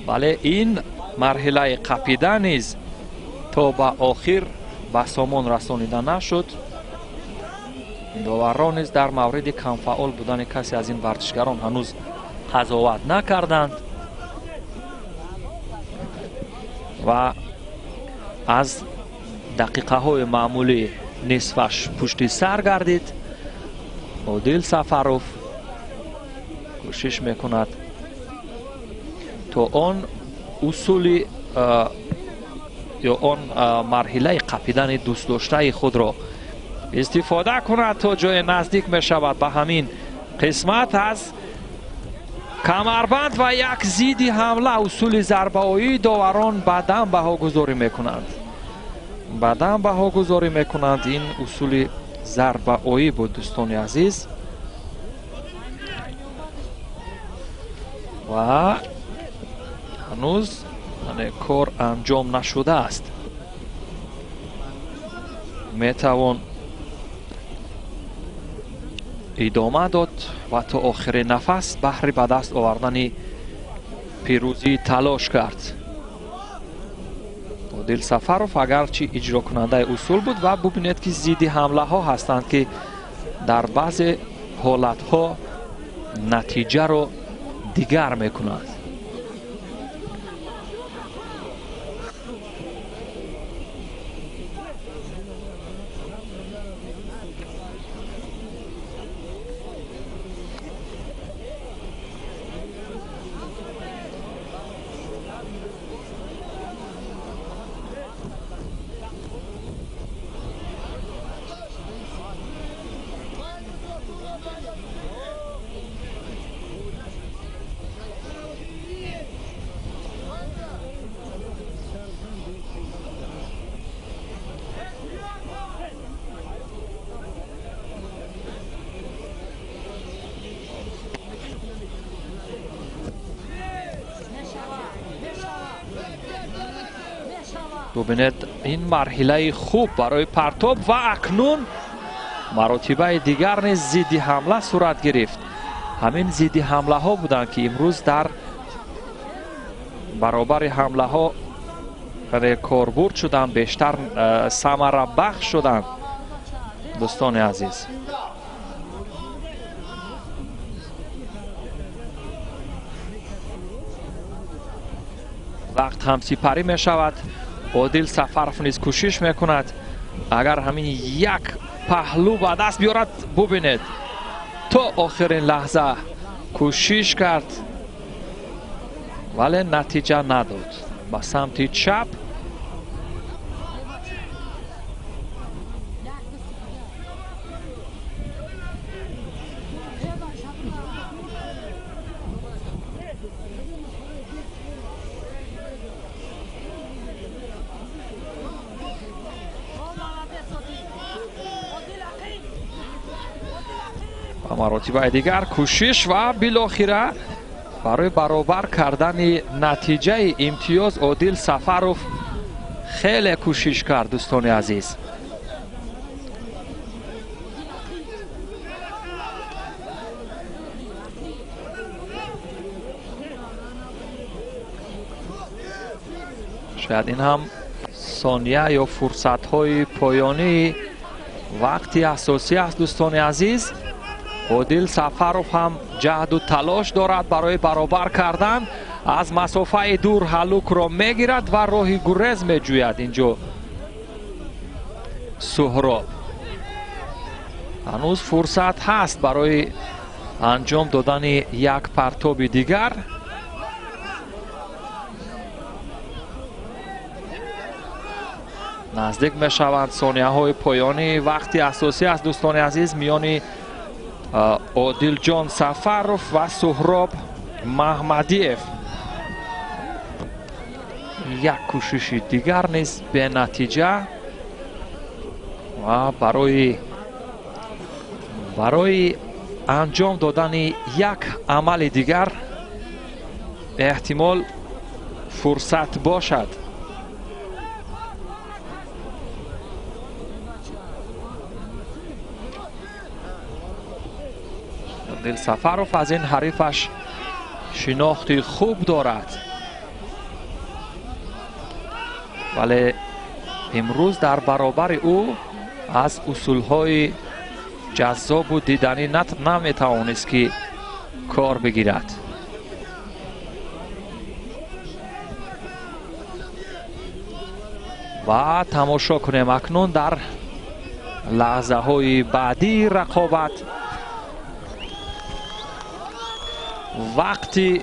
ولی این مرحله قپیدن نیز تا به آخر به سامان رسانیده نشد. داوران نیز در مورد کم فعال بودن کسی از این ورزشگران هنوز قضاوت نکردند و از دقیقه های معمولی نصفش پشت سر گردید. عادل سفروف کوشش میکند تا آن اصول یا آن مرحله قپیدن دوست داشته خود را استفاده کند تا جای نزدیک می شود به همین قسمت از کمربند و یک زیدی حمله. اصول ضربه‌ای داوران بعداً بها گذاری میکنند. این اصول ضربه‌ای بود دوستان عزیز و هنوز کار انجام نشده است. میتوان ادامه داد و تا آخر نفس بهر به دست آوردن پیروزی تلاش کرد. عادل سفروف اگرچه اجرا کننده اصول بود و ببینید که ضد حمله ها هستند که در بعض حالت ها نتیجه رو دیگر میکنند. ببینید این مرحله خوب برای پرتاب و اکنون مراتبه دیگر نیز ضد حمله صورت گرفت. همین ضد حمله ها بودند که امروز در برابر حمله ها کاربرد شدند، بیشتر ثمره بخش شدند دوستان عزیز. وقت هم سپری می شود. عادل سفروف نیز کوشش میکند اگر همین یک پهلو به دست بیارد. ببینید تا آخرین لحظه کوشش کرد ولی نتیجه نداد. به سمت چپ مراتب دیگر کوشش و بالاخره برای برابر کردن نتیجه امتیاز عادل سفروف خیلی کوشش کرد دوستان عزیز. شاید این هم ثانیه یا فرصت های پایانی وقتی اساسی است دوستان عزیز. عادل سفروف هم جهد و تلاش دارد برای برابر کردن. از مسافه دور هلوک را میگیرد و راه گریز میجوید. اینجا سهراب هنوز فرصت هست برای انجام دادن یک پرتاب دیگر. نزدیک می شوند ثانیه های پایانی وقتی اساسی است دوستان عزیز میان عادل جان سفروف و سهراب محمدیف. یک کوشش دیگر نیز به نتیجه و برای انجام دادن یک عمل دیگر احتمال فرصت باشد. عادل سفروف از این حریفش شناخت خوب دارد ولی امروز در برابر او از اصولهای جذاب و دیدنی نمیتوانست که کار بگیرد. و تماشا کنیم اکنون در لحظه های بعدی رقابت وقتی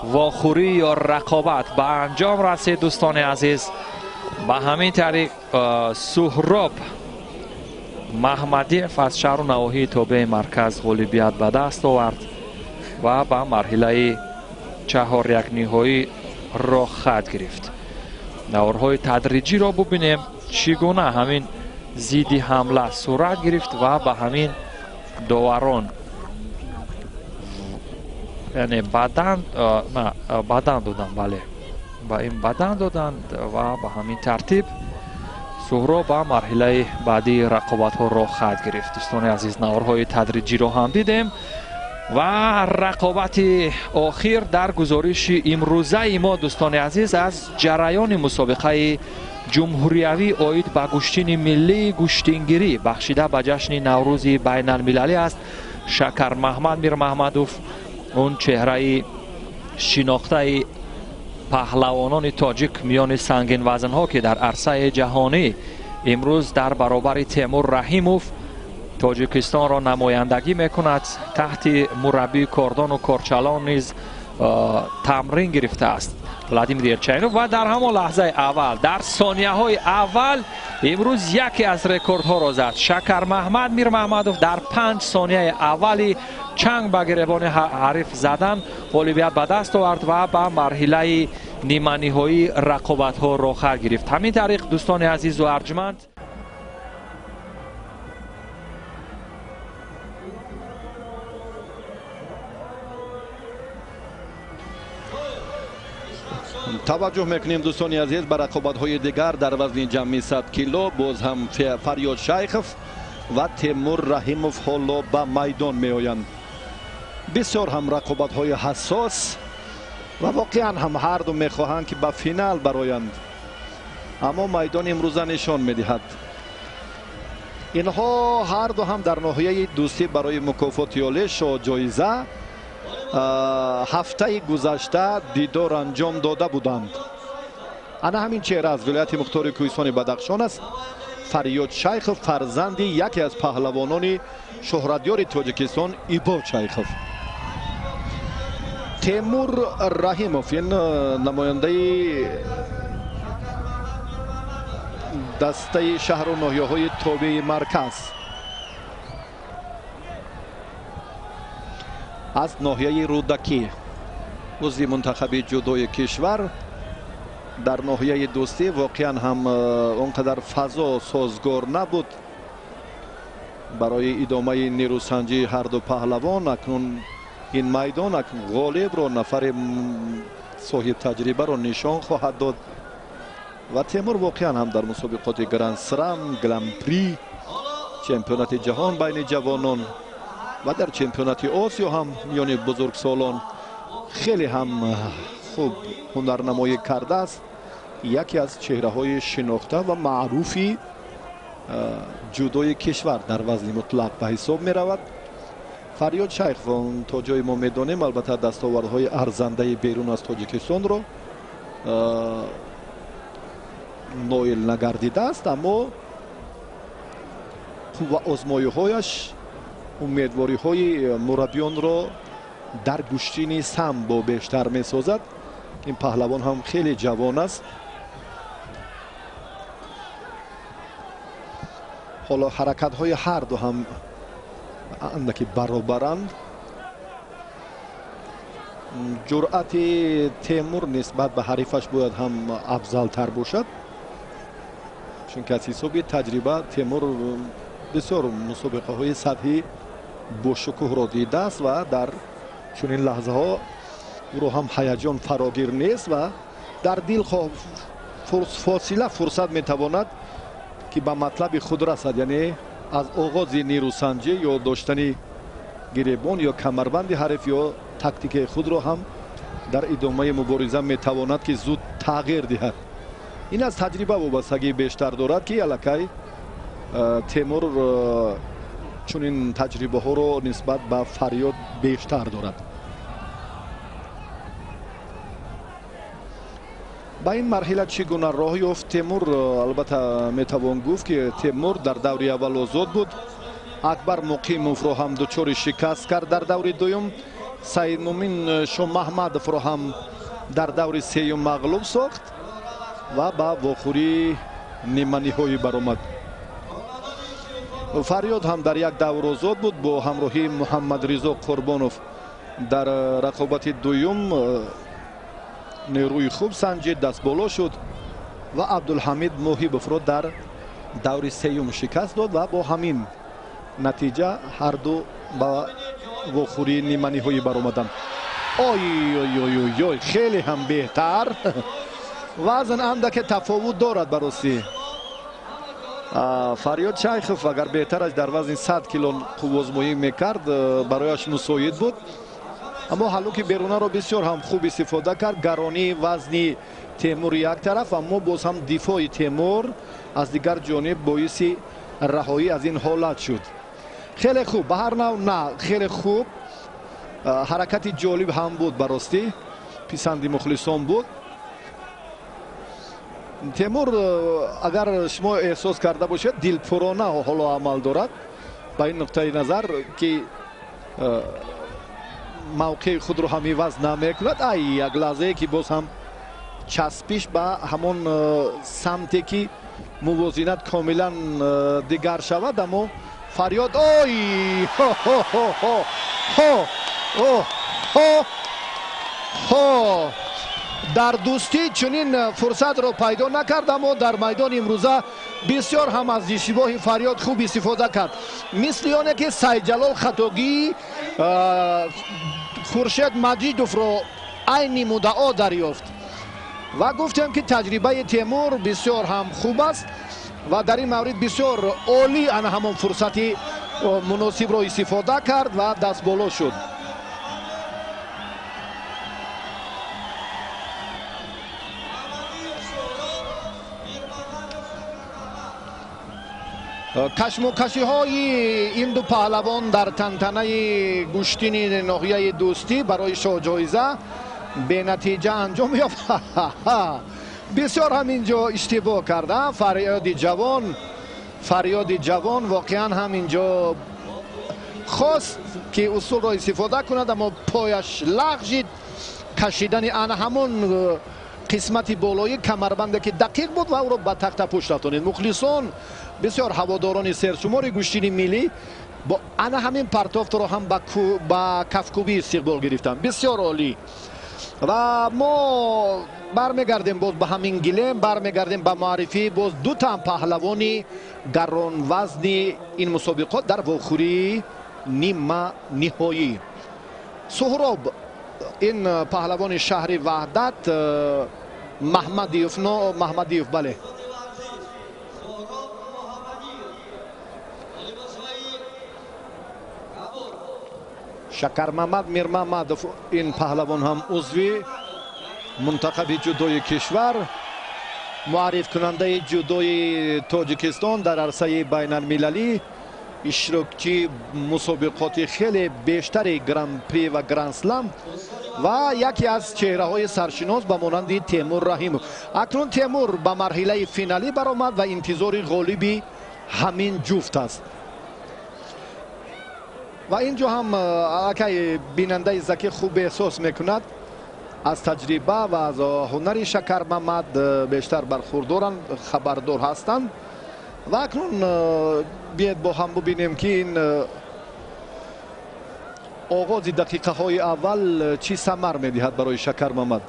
واخوری یا رقابت به انجام رسید دوستان عزیز. به همین طریق سهراب محمدیف از شهر و نواحی تابع مرکز غالبیت به دست آورد و به مرحله 4 نهایی را خط گرفت. دورهای تدریجی را ببینیم چگونه همین زیدی حمله صورت گرفت و به همین دوران یعنی بدن دادن، بله با این بدن دادند و به همین ترتیب سهراب به مرحله بعدی رقابت ها را خط گرفت. دوستان عزیز نوارهای تدریجی رو هم دیدیم و رقابت آخر در گزارش امروزه ما دوستان عزیز از جریان مسابقه جمهوریوی آید به گشتین ملی گشتینگیری بخشیده به جشن نوروز بین المللی است. شکر محمد میر محمدوف اون چهره شناخته پهلوانان تاجیک میان سنگین وزن ها که در عرصه جهانی امروز در برابر تیمور رحیموف تاجیکستان را نمایندگی میکند تحت مربی کاردان و کارچلان نیز تمرین گرفته است ولادیمیر یرچینوف و در همان لحظه اول در ثانیه های اول امروز یکی از رکوردها را زد. شکر محمد میر محمدوف در 5 ثانیه اولی چنگ به گریبان حریف زدن غالبیت به دست آورد و به مرحله نیمه نهایی رقابت ها را خط گرفت. همین طریق دوستان عزیز و ارجمند توجه میکنیم دوستان عزیز به رقابت های دیگر در وزن جمعی 100 کیلو. باز هم فریاد شیخوف و تیمور رحیموف حالا به میدان می آیند. بسیار هم رقابت های حساس و واقعا هم هر دو می خواهند که به فینال برایند، اما میدان امروزه نشان می دهد اینها هر دو هم در ناحیه دوستی برای مکافات یالش و جایزه هفته گذشته دیدار انجام داده بودند. انا همین چهره از ولایت مختار کوهستان بدخشان است. فریاد شیخ فرزند یکی از پهلوانان شهرتیار تاجیکستان ایبا شیخوف. تیمور رحیموف این نماینده دسته شهر و ناحیه های تابع مرکز از ناحیه رودکی عضو منتخب جودوی کشور در ناحیه دوستی واقعا هم اونقدر فضا سازگار نبود برای ادامه نیروسنجی هر دو پهلوان. اکنون این میدان اکنون غالب را نفر صاحب تجربه را نشان خواهد داد و تیمور واقعا هم در مسابقات گرند سلم، گرند پری، چمپیونات جهان بین جوانان و در چمپیونات آسیا هم میان بزرگسالان خیلی هم خوب هنرنمایی کرده است. یکی از چهره‌های شناخته و معروفی جودوی کشور در وزن مطلق به حساب می رود. فریاد شیخ تا جای ما میدانیم البته دستاوردهای ارزنده بیرون از تاجیکستان رو نایل نگردیده است، اما و آزمایش‌هایش امیدواری‌های مربیان را در گشتین سامبو بیشتر می‌سازد. این پهلوان هم خیلی جوان است. حالا حرکت‌های هر دو هم اندکی برابرند. جرأت تیمور نسبت به حریفش باید هم افضل‌تر باشد، چون که از حساب تجربه تیمور بسیار مسابقه های سطحی با شکوه را دیده است و در چنین لحظه ها او را هم هیجان فراگیر نیست و در دل فاصله فرصت میتواند که به مطلب خود رسد، یعنی از آغاز نیروسنجی یا داشتن گریبان یا کمربند حریف یا تاکتیک خود را هم در ادامه مبارزه میتواند که زود تغییر دهد. این از تجربه وابستگی بیشتر دارد که الکی تیمور چون این تجربه ها رو نسبت به فریاد بیشتر دارد. با این مرحله چگونه راه یافت تیمور؟ البته میتوان گفت که تیمور در دور اول آزاد بود. اکبر مقیموف رو هم دچار شکست کرد در دور دوم. سید مومن شاه محمدوف رو هم در دور سوم مغلوب ساخت و با واخوری نیمه نهایی برآمد. فریاد هم در یک دور آزاد بود با همراهی محمد رضا قربانوف. در رقابت دوم نیروی خوب سنجید، دست بالا شد و عبدالحمید موهیبوف را در دور سوم شکست داد و با همین نتیجه هر دو با واخوری نیمه نهایی برآمدند. خیلی هم بهتر. وزن اندک تفاوت دارد براستی. فریاد شیخ اگر بهترش در وزن 100 کیلو قوازمایی میکرد برایش مساعد بود، اما حالا که بیرونه را بسیار هم خوب استفاده کرد. گرانی وزنی تیمور یک طرف، اما باز هم دفاع تیمور از دیگر جانب باعث رهایی از این حالت شد. خیلی خوب، به هر نوع نه خیلی خوب. حرکت جالب هم بود براستی، پسند مخلصان بود. تیمور اگر شما احساس کرده باشید دلپرانه حالا عمل دارد. با این نقطه نظر که موقع خود رو هم عوض نمیکند. یک لحظه که باز هم چسبیش به همون سمتی که موازنت کاملا دیگر شود، اما فریاد در دوستی چنین فرصت را پیدا نکرد، اما در میدان امروزه بسیار هم از اشتباه فریاد خوب استفاده کرد. مثل آنه که سید جلال خطاگی خورشید مجیدوف را عین مدعا دریافت و گفتم که تجربه تیمور بسیار هم خوب است و در این مورد بسیار عالی آن همون فرصتی مناسب را استفاده کرد و دست بالا شد. کشمکشی های این دو پهلوان در تنتنه گشتین ناحیه دوستی برای شاه جایزه به نتیجه انجام یافت. بسیار هم اینجا اشتباه کرده. فریاد جوان واقعا هم اینجا خواست که اصول را استفاده کند، اما پایش لغزید. کشیدن آن همون قسمت بالایی کمربند که دقیق بود و او را به تخت پشت رفتانید. مخلصان بسیار هواداران سرشمار گشتین ملی با آن همین پرتافت را هم با کفکوبی استقبال گرفتن. بسیار عالی. و ما برمیگردیم باز به همین گلیم، برمیگردیم به معرفی باز دو تا پهلوانی گران وزن این مسابقات در واخوری نیمه نهایی. سهراب این پهلوان شهر وحدت محمدیوف بله شکر محمد میر محمدوف این پهلوان هم عضوی منتخب جودوی کشور معرف کننده جودوی تاجیکستان در عرصه بین المللی، اشتراکچی مسابقات خیلی بیشتر گران پری و گران سلام و یکی از چهره های سرشناس به مانند تیمور رحیموف. اکنون تیمور به مرحله فینالی برآمد و انتظار غالبی همین جفت است. و اینجا هم اگه بیننده زکی خوب احساس میکند از تجربه و از هنر شکر محمد بیشتر برخوردارن، خبردار هستند. و اکنون بیاید با هم ببینیم که این آغاز دقیقه های اول چی ثمر میدهد برای شکر محمد.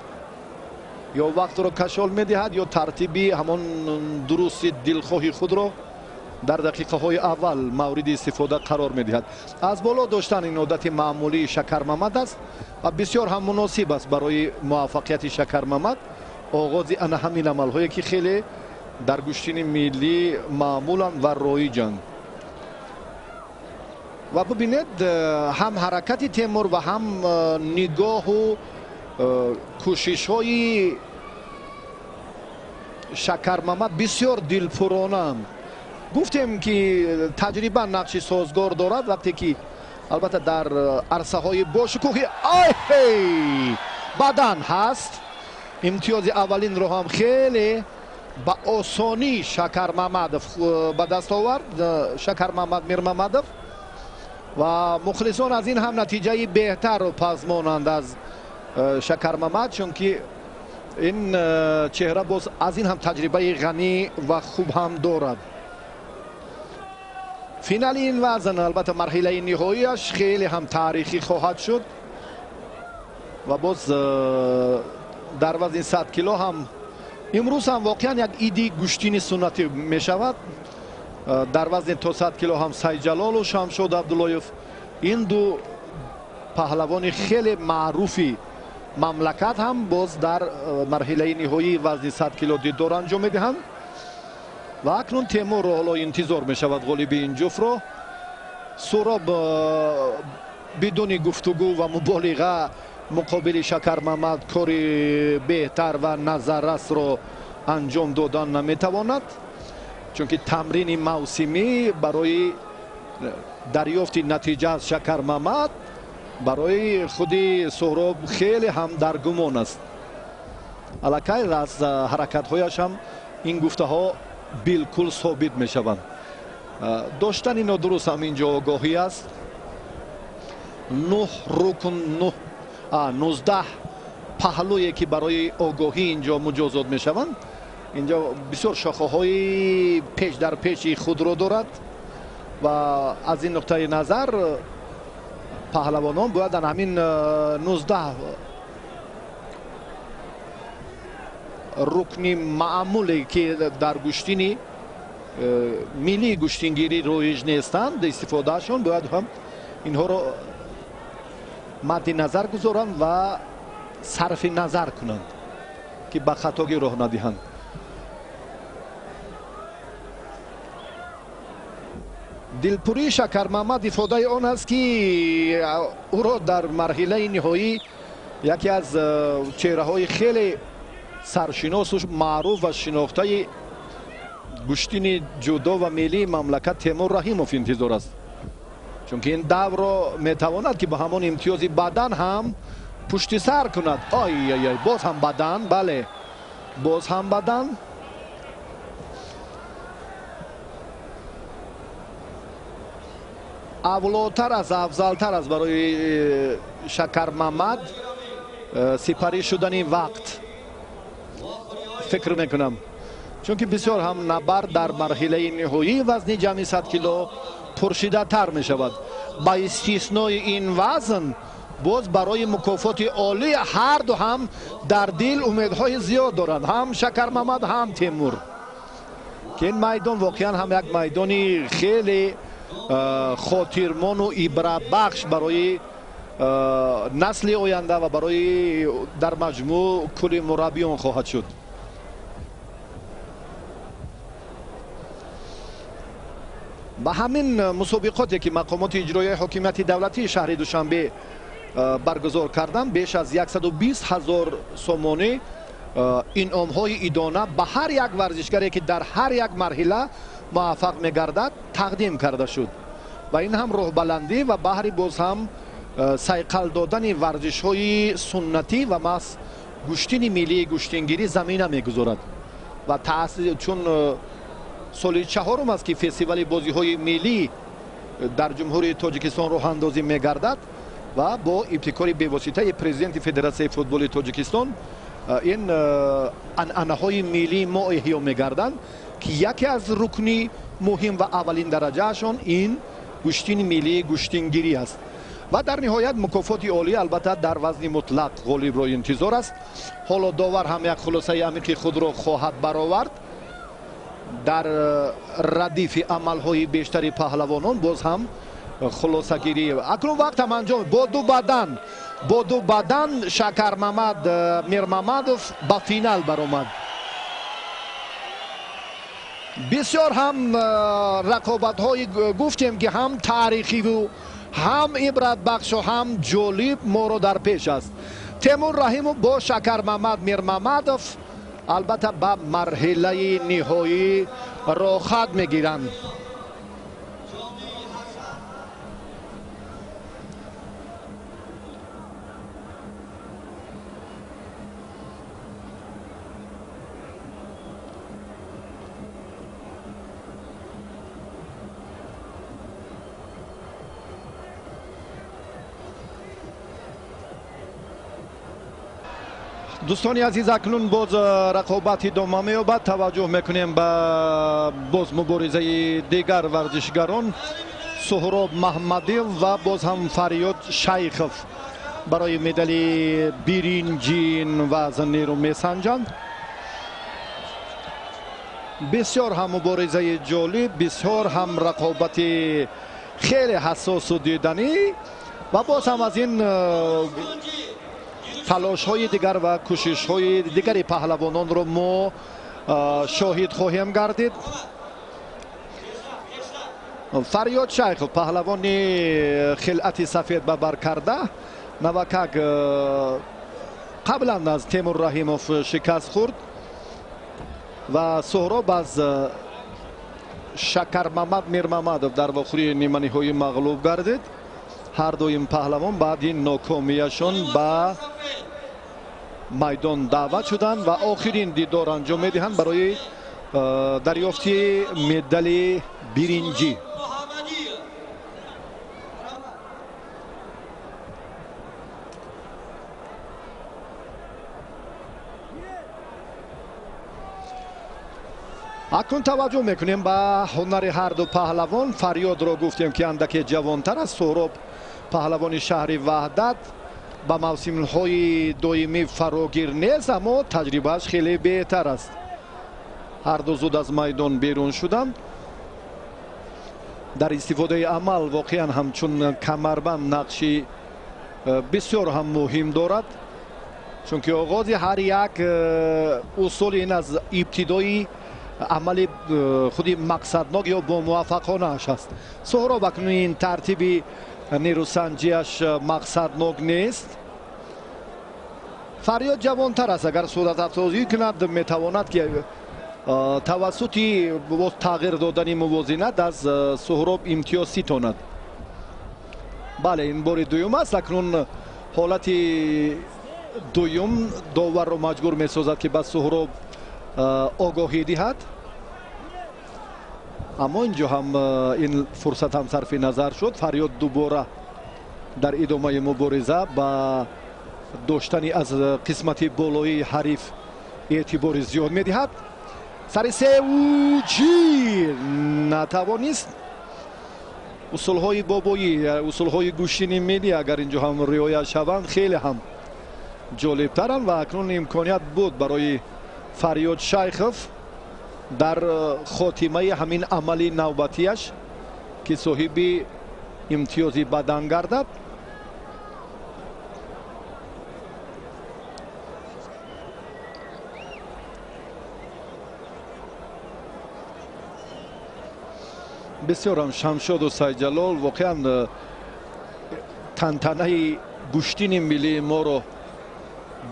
یا وقت رو کشال میدهد یا ترتیبی همان درست دلخواهی خود رو در دقیقه های اول مورد استفاده قرار میدهد. از بالا داشتن این عادت معمولی شکر محمد است و بسیار هم مناسب است برای موفقیت شکر محمد. آغاز ان همین عمل هایی که خیلی در گشتین ملی معمولا و رایجند. و ببینید هم حرکت تیمور و هم نگاه و کوشش های شکر محمد بسیار دلپرانه. گفتیم که تجربه نقش سازگار دارد وقتی که البته در عرصه های باشکوهی بدن هست. امتیاز اولین رو هم خیلی با آسانی شکر محمدوف به دست آورد، شکر محمد میرمحمدوف، و مخلصان از این هم نتیجه بهتر و پزمانند از شکر محمد، چون که این چهره باز از این هم تجربه غنی و خوب هم دارد. فینال این وزن البته مرحله نهاییش خیلی هم تاریخی خواهد شد و باز در وزن 100 کیلو هم امروز هم واقعا یک ایدی گشتین سنتی می شود. در وزن تا 100 کیلو هم سید جلال و شمشاد عبداللهیف، این دو پهلوان خیلی معروفی مملکت هم باز در مرحله نهایی وزن 100 کیلو دیدار انجام میدهند. و اکنون تیمور رو حالا انتظار می شود غالب این جفت رو. سهراب بدون گفتگو و مبالغه مقابل شکر محمد کاری بهتر و نظررس رو انجام دادن نمیتواند، چون که تمرین موسمی برای دریافت نتیجه از شکر محمد برای خود سهراب خیلی هم در گمان است. الکی از حرکت هایش هم این گفته ها بالکل ثابت می شوند. داشتن اینا درست هم اینجا آگاهی است. 9 رکن 19 پهلویی که برای آگاهی اینجا مجازات می شوند. اینجا بسیار شاخه های پیش در پیش خود رو دارد و از این نقطه نظر پهلوانان باید در همین 19 رکنی معمولی که در گشتینی ملی گشتینگیری رایج نیستند استفاده شون باید هم اینها رو مد نظر گذارند و صرف نظر کنند که به خطاگی راه ندهند. دلپوری شکر محمد افاده آن است که او را در مرحله نهایی یکی از چهره های خیلی سرشناس و معروف و شناخته گشتین جودو و ملی مملکت تیمور رحیموف انتظار است، چون که این دور را میتواند که با همان امتیاز بدن هم پشت سر کند. باز هم بدن، بله باز هم بدن. اولاتر از افضلتر از برای شکر محمد سپری شدن وقت فکر میکنم، چون که بسیار هم نبرد در مرحله نهایی وزن جمعی 100 کیلو پرشیده تر می شود. با استثنای این وزن باز برای مکافات عالی هر دو هم در دل امیدهای زیاد دارند، هم شکر محمد هم تیمور، که این میدان واقعا هم یک میدانی خیلی خاطرمان و عبرت بخش برای نسل آینده و برای در مجموع کل مربیان خواهد شد. با همین مسابقاتی که مقامات اجرایی حکومت دولتی شهر دوشنبه برگزار کردن، بیش از 120,000 سامانه инъомҳои идона ба ҳар як варзишгаре ки дар ҳар як марҳила муваффақ мегардад тақдим карда шуд ва ин ҳам рӯҳбаландӣ ва баҳри боз ҳам сайқал додани варзишҳои суннатӣ ва маҳз гӯштини миллии гӯштингирӣ замина мегузорад ва чун соли чаҳорум аст ки фестивали бозиҳои миллӣ дар ҷумҳурии тоҷикистон роҳандозӣ мегардад ва бо ибтикори бевоситаи президенти федератсияи футболи тоҷикистон ин анъанаҳои миллии мо эҳё мегарданд ки яке аз рукни муҳим ва аввалин дараҷаашон ин гӯштини миллии гӯштингирӣ аст ва дар ниҳоят мукофоти олӣ албатта дар вазни мутлақ ғолибро интизор аст. ҳоло довар ҳам як хулосаи амиқи худро хоҳад баровард дар радифи амалҳои бештари паҳлавонон боз ҳам хулосагирӣ акнун вақтам анҷом бо ду бадан Шакармамад Мирмамадов ба финал баромад. бисёр ҳам рақобатҳои гуфтем ки ҳам таърихиву ҳам ибратбахшу ҳам ҷолиб моро дар пеш аст. Темур Раҳимов бо Шакармамад Мирмамадов албатта ба марҳилаи ниҳоӣ рохат мегиранд. дӯстони азиз, акнун боз рақобат идома меёбад. таваҷҷӯҳ мекунем ба боз муборизаи дигар варзишгарон Суҳроб Маҳмадиев ва боз ҳам Фарёд Шайхов барои медали биринҷин вазнниро месанҷанд. бисёр ҳам муборизаи ҷолиб, бисёр ҳам рақобати хеле ҳассосу диданӣ ва боз ҳам аз ин талошҳои дигар ва кӯшишҳои дигари паҳлавононро мо шоҳид хоҳем гардид. Фарёд Шайхов паҳлавони хилъати сафед ба бар карда навакак қаблан аз Темур Раҳимов шикаст хӯрд ва Суҳроб аз Шакармамад Мирмамадов дар вохӯри ниманиҳоӣ мағлуб гардид. ҳар ду ин паҳлавон баъди нокомияшон ба майдон даъват шуданд ва охирин дидор анҷом медиҳанд барои дарёфти медали биринҷӣ. акнун таваҷҷӯҳ мекунем ба ҳунари ҳар ду паҳлавон. Фарёдро гуфтем ки андаке ҷавонтар аст. Суҳроб паҳлавони шаҳри Ваҳдат ба мавсимҳои доимӣ фарогир нест, аммо таҷрибааш хеле беҳтар аст. ҳар ду зуд аз майдон берун шуданд. дар истифодаи амал воқеан ҳамчун камарбанд нақши бисёр ҳам муҳим дорад, чунки оғози ҳар як усули ин аз ибтидои амали худи мақсаднок ё бомуваффақонааш аст. Суҳроб акнун ин тартиби нерӯсанҷиаш мақсаднок нест. Фарёд ҷавонтар аст, агар суратафзоӣ кунад метавонад ки тавассути тағйир додани мувозинат аз Суҳроб имтиёз ситонад. бале, ин бори дуюм аст. Акнун ҳолати дуюм доварро маҷбур месозад ки ба Суҳроб огоҳӣ диҳад, аммо инҷо ҳам ин фурсат ҳам сарфи назар шуд. Фарёд дубора дар идомаи мубориза ба доштани аз қисмати болоии ҳариф эътибори зиёд медиҳад. сари севучи натавонист. усулҳои бобоӣ, усулҳои гӯштини миллӣ агар инҷо ҳам риоя шаванд хеле ҳам ҷолибтаранд ва акнун имконият буд барои Фарёд Шайхов дар хотимаи ҳамин амали навбатияш ки соҳиби имтиёзи бадан гардад. бисёрам Шамшоду Сайҷалол воқеан тантанаи гӯштини миллии моро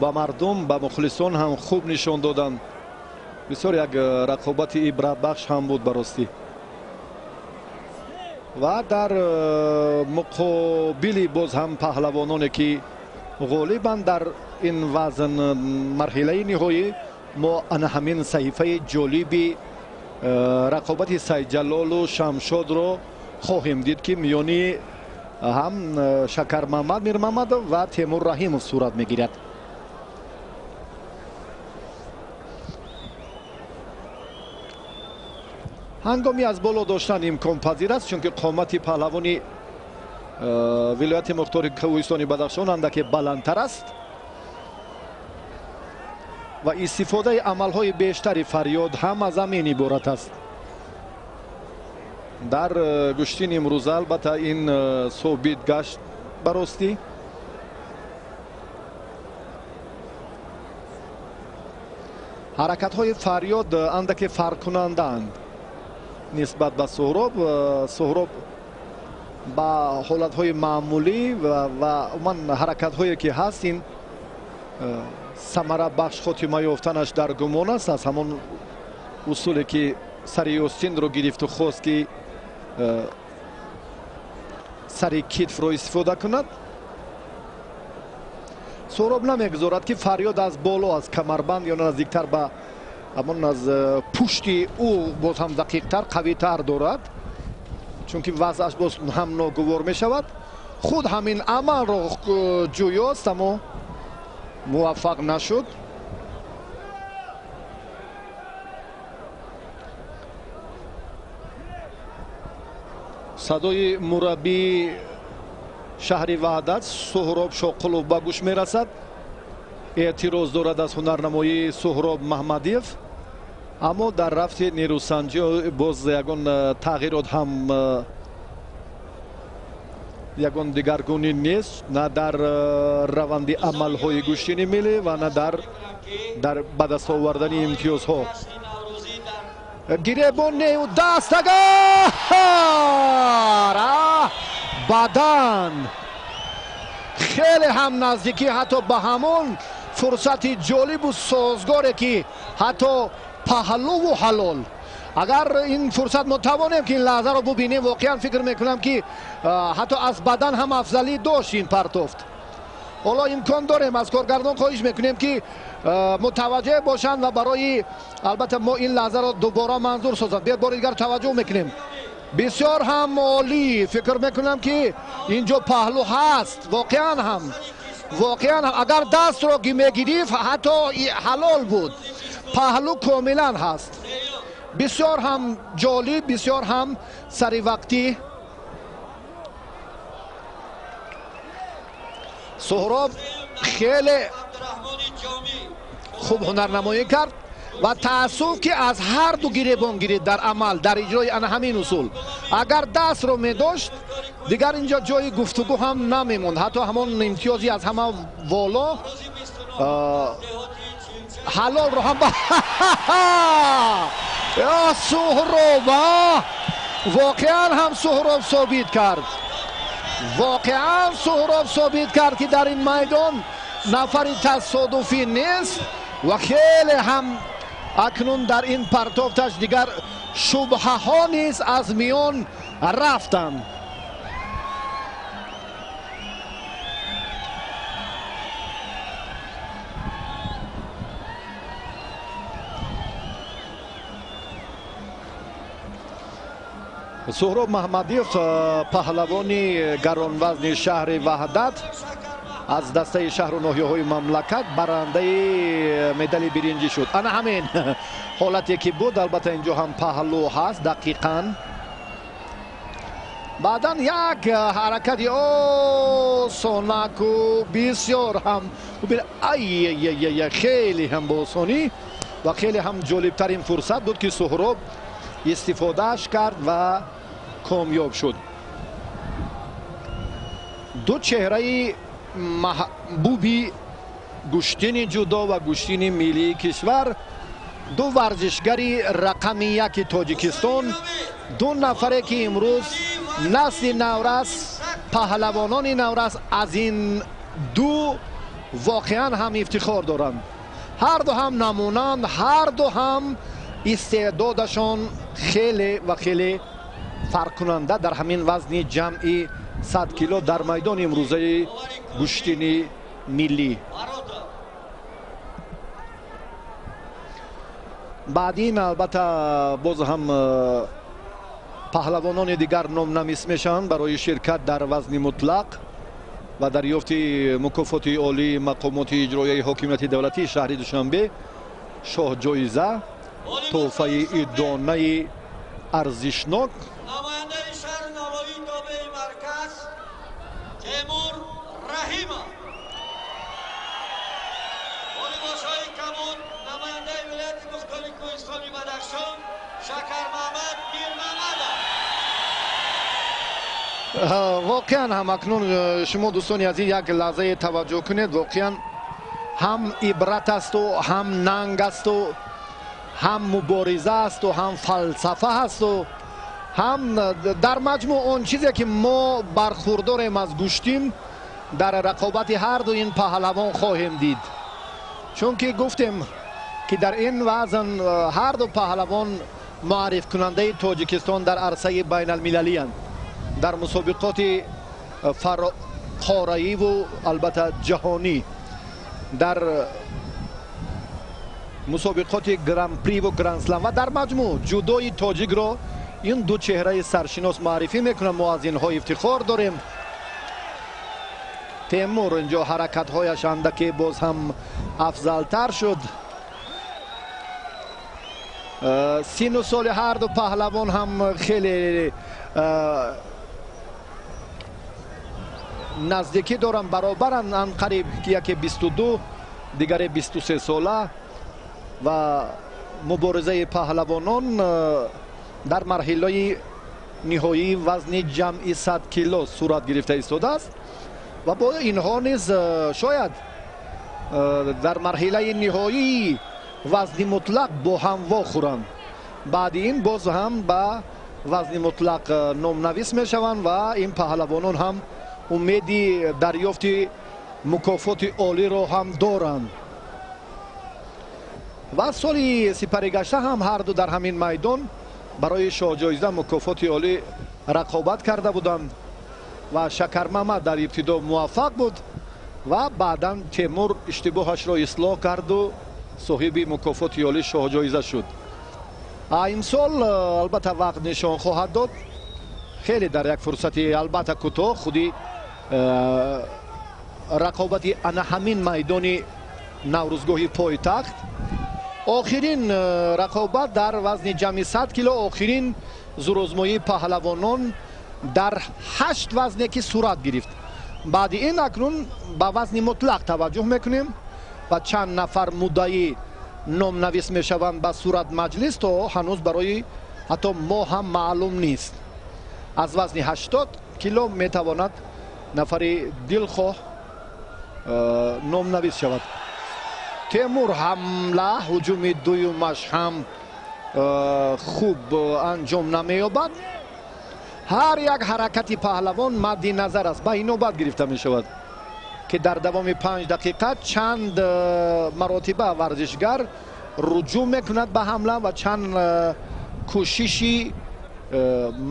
ба мардум ба мухлисон ҳам хуб нишон доданд. бисёр як рақобати ибратбахш ҳам буд баростӣ. ва дар муқобили боз ҳам паҳлавононе ки ғолибанд дар ин вазн марҳилаи ниҳоӣ, мо ана ҳамин саҳифаи ҷолиби рақобати Сайҷалолу Шамшодро хоҳем дид ки миёни ҳам Шакармаҳмад Мирмамадов ва Темур Раҳимов сурат мегирад. ҳангоми аз боло доштан имконпазир аст, чунки қомати паҳлавони вилояти мухтори Кӯҳистони Бадахшон андаке баландтар аст ва истифодаи амалҳои бештари Фарёд ҳам аз ҳамин иборат аст. дар гӯштини имрӯза албатта ин собит гашт баростӣ. ҳаракатҳои Фарёд андаке фарқкунандаанд нисбат ба Суҳроб. Суҳроб ба ҳолатҳои маъмулӣ ва умуман ҳаракатҳое ки ҳаст, ин самара бахш хотима ёфтанаш дар гумон аст, аз ҳамон усуле ки сари Остинро гирифту хост ки сари китфро истифода кунад. Суҳроб намегузорад ки Фарёд аз боло, аз камарбанд ё наздиктар ба ҳамон аз пушти ӯ боз ҳам дақиқтар, қавитар дорад, чунки вазъаш боз ҳам ногувор мешавад. худ ҳамин амалро ҷӯёст, аммо муваффақ нашуд. садои мураббии шаҳри Ваҳдат Суҳроб Шоқулов ба гӯш мерасад. эътироз дорад аз ҳунарнамоии Суҳроб Маҳмадиев, аммо дар рафти нерӯсанҷӣ боз ягон тағйирот ҳам ягон дигаргунӣ нест, на дар раванди амалҳои гӯштини миллӣ ва на дар ба даст овардани имтиёзҳо. гиребонеу дастагар бадан хеле ҳам наздикӣ, ҳатто ба ҳамон фурсати ҷолибу созгоре ки ҳатто паҳлуву ҳалол. агар ин фурсат мо тавонем ки ин лаҳзаро бубинем, воқеан фикр мекунам ки ҳатто аз бадан ҳам афзалӣ дошт ин партофт. ҳоло имкон дорем, аз коргардон хоҳиш мекунем ки мутаваҷҷеҳ бошанд ва барои албатта мо ин лаҳзаро дубора манзур созанд. биёд бори дигар таваҷҷӯҳ мекунем. бисёр ҳам олӣ, фикр мекунам ки инҷо паҳлу ҳаст. воқеан ҳам агар дастро мегирифт ҳатто ҳалол буд. паҳлу комилан ҳаст. бисёр ҳам ҷолиб, бисёр ҳам саривақтӣ. Суҳроб хеле хуб ҳунарнамоӣ кард ва таассуф ки аз ҳарду гиребон гирид дар амал, дар иҷрои ана ҳамин усул. агар дастро медошт, дигар инҷо ҷои гуфтугӯ ҳам намемонд. ҳатто ҳамон имтиёзи аз ҳама воло ҳалолро ҳам Суҳроб воқеан ҳам Суҳроб собит кард. воқеан Суҳроб собит кард ки дар ин майдон нафари тасодуфӣ нест ва хеле ҳам акнун дар ин партофташ дигар шубҳаҳо низ аз миён рафтанд. Суҳроб Маҳмадиев, паҳлавони гаронвазни шаҳри Ваҳдат, аз дастаи шаҳру ноҳияҳои мамлакат барандаи медали биринҷӣ шуд. ана ҳамин ҳолате ки буд, албатта инҷо ҳам паҳлу ҳаст дақиқан. баъдан як ҳаракати осонаку бисёр ҳам хеле ҳам ба осонӣ ва хеле ҳам ҷолибтарин фурсат буд ки Суҳроб истифодааш кард ва комёб шуд. ду чеҳраи маҳбуби гӯштини ҷудо ва гӯштини миллии кишвар, ду варзишгари рақами яки Тоҷикистон, ду нафаре ки имрӯз насли наврас, паҳлавонони наврас аз ин ду واقعا هم افتخار دارند. هر دو هم نمونند، هر دو هم استعدادشان خیلی و خیلی فرق کننده در همین وزن جمعی 100 کیلو در میدان امروزه گشتینی ملی. بعد این البته باز هم پهلوانان دیگر نامنویس میشن برای شرکت در وزن مطلق و دریافت مکافات عالی مقامات اجرایی حاکمیت دولتی شهر دوشنبه، شاه جایزه، تحفه دانه ارزشناک. نماینده شهر نوایی تابع مرکز تیمور رحیما، والیبال‌های کمون نماینده ولایت مختار کوهستانی بدخشان شکر محمد میر محمد. واقعا هم اکنون شما دوستان عزیز یک لحظه توجه کنید، واقعا هم عبرت است و هم ننگ است و هم مبارزه است و هم فلسفه است و هم در مجموع اون چیزی که ما برخورداریم از گشتین در رقابت هر دو این پهلوان خواهیم دید. چون که گفتیم که در این وزن هر دو پهلوان معرف کننده تاجیکستان در عرصه بین المللی اند. در مسابقات قاره‌ای و البته جهانی، در مسابقات گران پری و گران اسلم و در مجموع جودوی تاجیک را این دو چهره سرشناس معرفی میکنن. ما از اینها افتخار داریم. تیمور اینجا حرکت هایش اندکی باز هم افضل تر شد. سین و سال هر دو پهلوان هم خیلی نزدیکی دارن، برابرن، ان قریب یکی 22 دیگر 23 ساله و مبارزه پهلوانان در مرحله نهایی وزن جمعی 100 کیلو صورت گرفته ایستاده است و با اینها نیز شاید در مرحله نهایی وزن مطلق با هم واخورند. بعد این باز هم به وزن مطلق نامنویس می شوند و این پهلوانان هم امیدی دریافت مکافات عالی را هم دارند. و سالی سپری گشته هم هر دو در همین میدان برای شاه جایزه مکافات عالی رقابت کرده بودند و شکر محمد در ابتدا موفق بود و بعدا تیمور اشتباهش را اصلاح کرد و صاحب مکافات عالی شاه جایزه شد. امسال البته وقت نشان خواهد داد. خیلی در یک فرصت البته کوتاه خودی رقابت انا همین میدان نوروزگاه پایتخت، آخرین رقابت در وزن جمعی 100 کیلو، آخرین زورآزمایی پهلوانان در 8 وزنی که صورت گرفت. بعد این اکنون به وزن مطلق توجه میکنیم و چند نفر مدعی نامنویس میشوند به صورت مجلس تا هنوز برای حتی ما هم معلوم نیست. از وزن 80 کیلو میتواند نفر دلخواه نامنویس شود. تیمور حمله هجوم دویمش هم خوب انجام نمییابد. هر یک حرکت پهلوان مد نظر است، به این نوبت گرفته می شود که در دوام 5 دقیقه چند مراتبه ورزشگر رجوع میکند به حمله و چند کوششی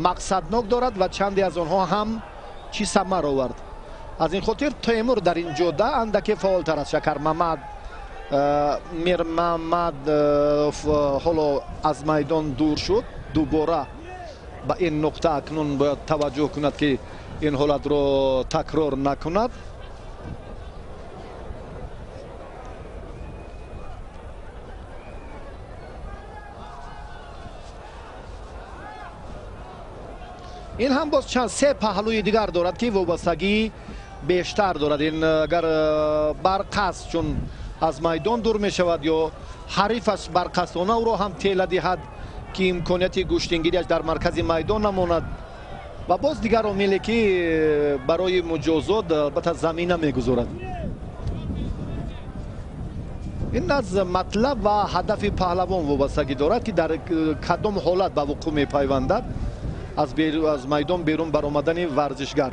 مقصدناک دارد و چندی از آنها هم چی ثمر آورد. از این خاطر تیمور در این جوده اندکی فعالتر است. شکر محمد، میر محمد حالا از میدان دور شد، دوباره به این نقطه اکنون باید توجه کند که این حالت را تکرار نکند. این هم باز چند 3 پهلوی دیگر دارد که وابستگی بیشتر دارد. این اگر برقصد چون از میدان دور می شود یا حریفش برقصدانه او را هم تیله دهد که امکانیت گشتنگیریش در مرکز میدان نماند و باز دیگر عاملی که برای مجازات البته زمینه میگذارد. این از مطلب و هدف پهلوان وابستگی دارد که در کدام حالت به وقوع میپیوندد از میدان بیرون برآمدن ورزشگر.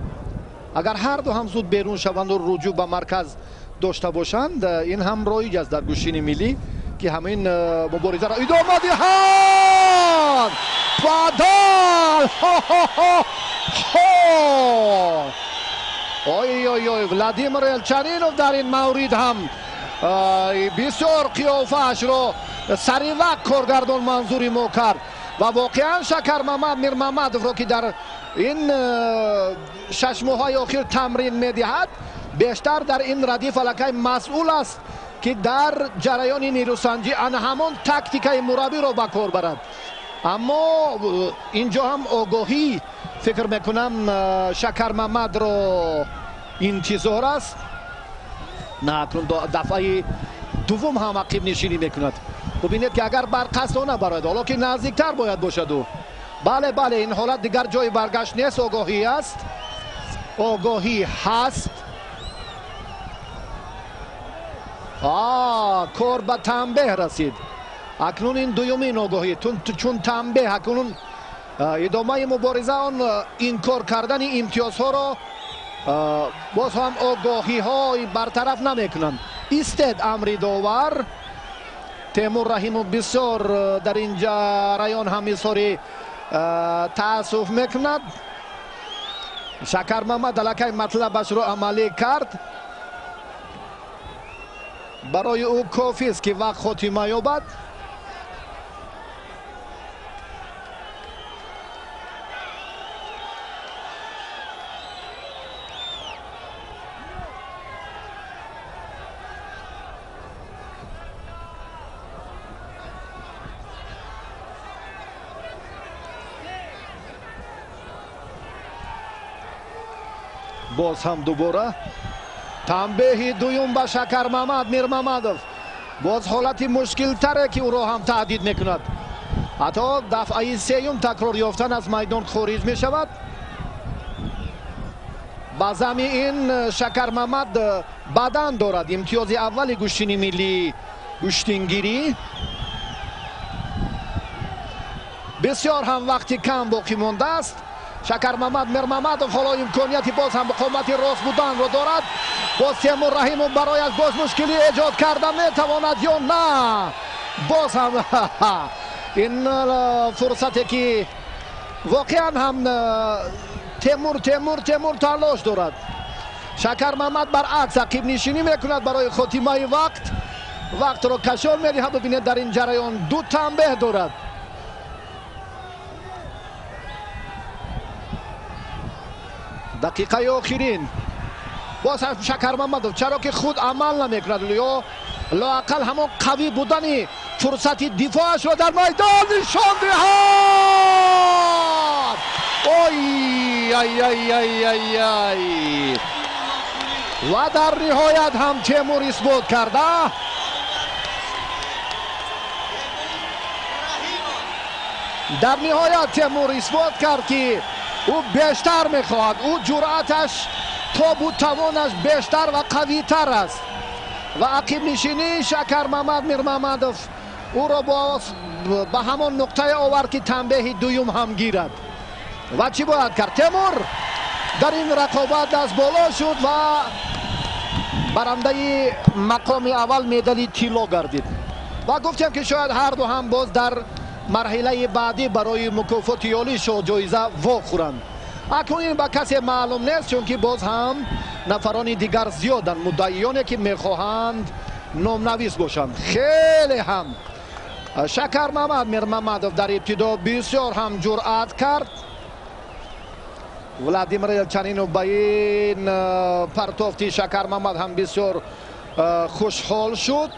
اگر هر دو هم زود بیرون شوند و رجوع به مرکز дошта бошанд, ин ҳам роиҷ аст дар гӯшини миллӣ ки ҳамин муборизаро идома диҳанд. Падал! ой, Владимир Элчанинов дар ин маврид ҳам бисёр қиёфаашро саривақт коргардон манзури мо кард ва воқеан Шакармамад Мирмамадовро ки дар ин 6 моҳаи охир тамрин медиҳад, бештар дар ин радиф аллакай масъул аст ки дар ҷараёни нирӯсанҷӣ ана ҳамон тактикаи мураббиро ба кор барад. аммо инҷо ҳам огоҳӣ фикр мекунам Шакармамадро интизор аст. на акнун дафъаи дуввум ҳам ақибнишинӣ мекунад. бубинед ки агар барқасдона барояд, ҳоло ки наздиктар бояд бошаду. бале, ин ҳолат дигар ҷои баргашт нест, огоҳӣ аст, огоҳӣ ҳаст. кор ба танбеҳ расид. акнун ин дуюмин огоҳӣ, чун танбеҳ акнун идомаи мубориза он инкор кардани имтиёзҳоро боз ҳам огоҳиҳои бартараф намекунанд. истед амри довар. Темур Раҳимов бисёр дар ин ҷараён ҳам изҳори таассуф мекунад. Шакармамад аллакай матлабашро амалӣ кард. барои ӯ кофист ки вақт хотима ёбад. боз ҳам дубора танбеҳи дуюм ба Шакармамад Мирмамадов. боз ҳолати мушкилтаре ки ӯро ҳам таҳдид мекунад. ҳатто дафъаи сеюм такрор ёфтан аз майдон хориҷ мешавад. ба замми ин Шакармамад бадан дорад. имтиёзи аввали гӯштини миллӣ гӯштингирӣ. бисёр ҳам вақти кам боқӣ мондааст. Шакармамад Мирмамадов ҳоло имконияти боз ҳам муқомати рост буданро дорад. боз Темур Раҳимов барояш боз мушкилӣ эҷод карда метавонад ё на. боз ҳам ин фурсате ки воқеан ҳам Темур талош дорад. Шакармамад баръакс ақибнишинӣ мекунад барои хотимаи вақтро кашон медиҳад. бубинед дар ин ҷараён ду танбеҳ дорад. дақиқаи охирин боз Шакармамадов чаро ки худ амал намекунад ё лоақал ҳамон қавӣ будани фурсати дифоашро дар майдон нишон диҳад. ва дар ниҳоят ҳам Темур исбот карда. дар ниҳоят Темур исбот кард ки ӯ бештар мехоҳад. ӯ ҷуръаташ тобу тавонаш бештар ва қавитар аст. ва ақибнишинии Шакармамад Мирмамадов ӯро ба ҳамон нуқтае овард ки танбеҳи дуюм ҳам гирад. ва чӣ бояд кард? Темур дар ин рақобат даст боло шуд ва барандаи мақоми аввал медали тилло гардид. ва гуфтем ки шояд ҳарду ҳам боз дар марҳилаи баъдӣ барои мукофоти ёлии шоҳҷоиза вохӯранд. акнун ин ба касе маълум нест, чунки боз ҳам нафарони дигар зиёданд, муддаиёне ки мехоҳанд номнавис бошанд. хеле ҳам Шакармамад Мирмамадов дар ибтидо бисёр ҳам ҷуръат кард. Владимир Элчанинов ба ин партофти Шакармамад ҳам бисёр хушҳол шуд.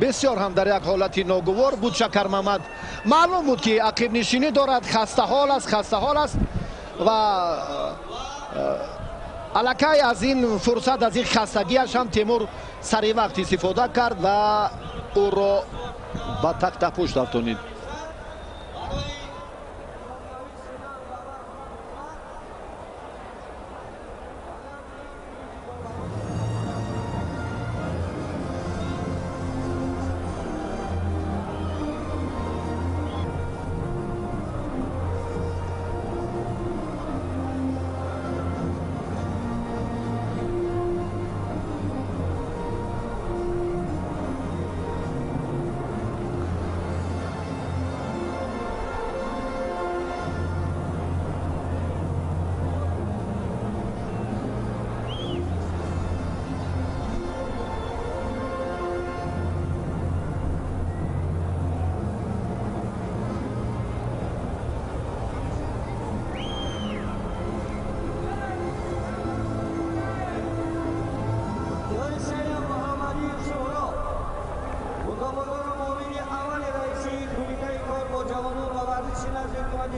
бисёр ҳам дар як ҳолати ногувор буд Шакармамад. маълум буд ки ақибнишинӣ дорад, хастаҳол аст ва аллакай аз ин фурсат, аз ин хастагиаш ҳам Темур саривақт истифода кард ва ӯро ба тахтапӯш рафтонид.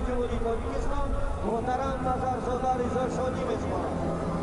جمهوری تاجیکستان محترم مظهرزاده رضا شادی می‌سپارم.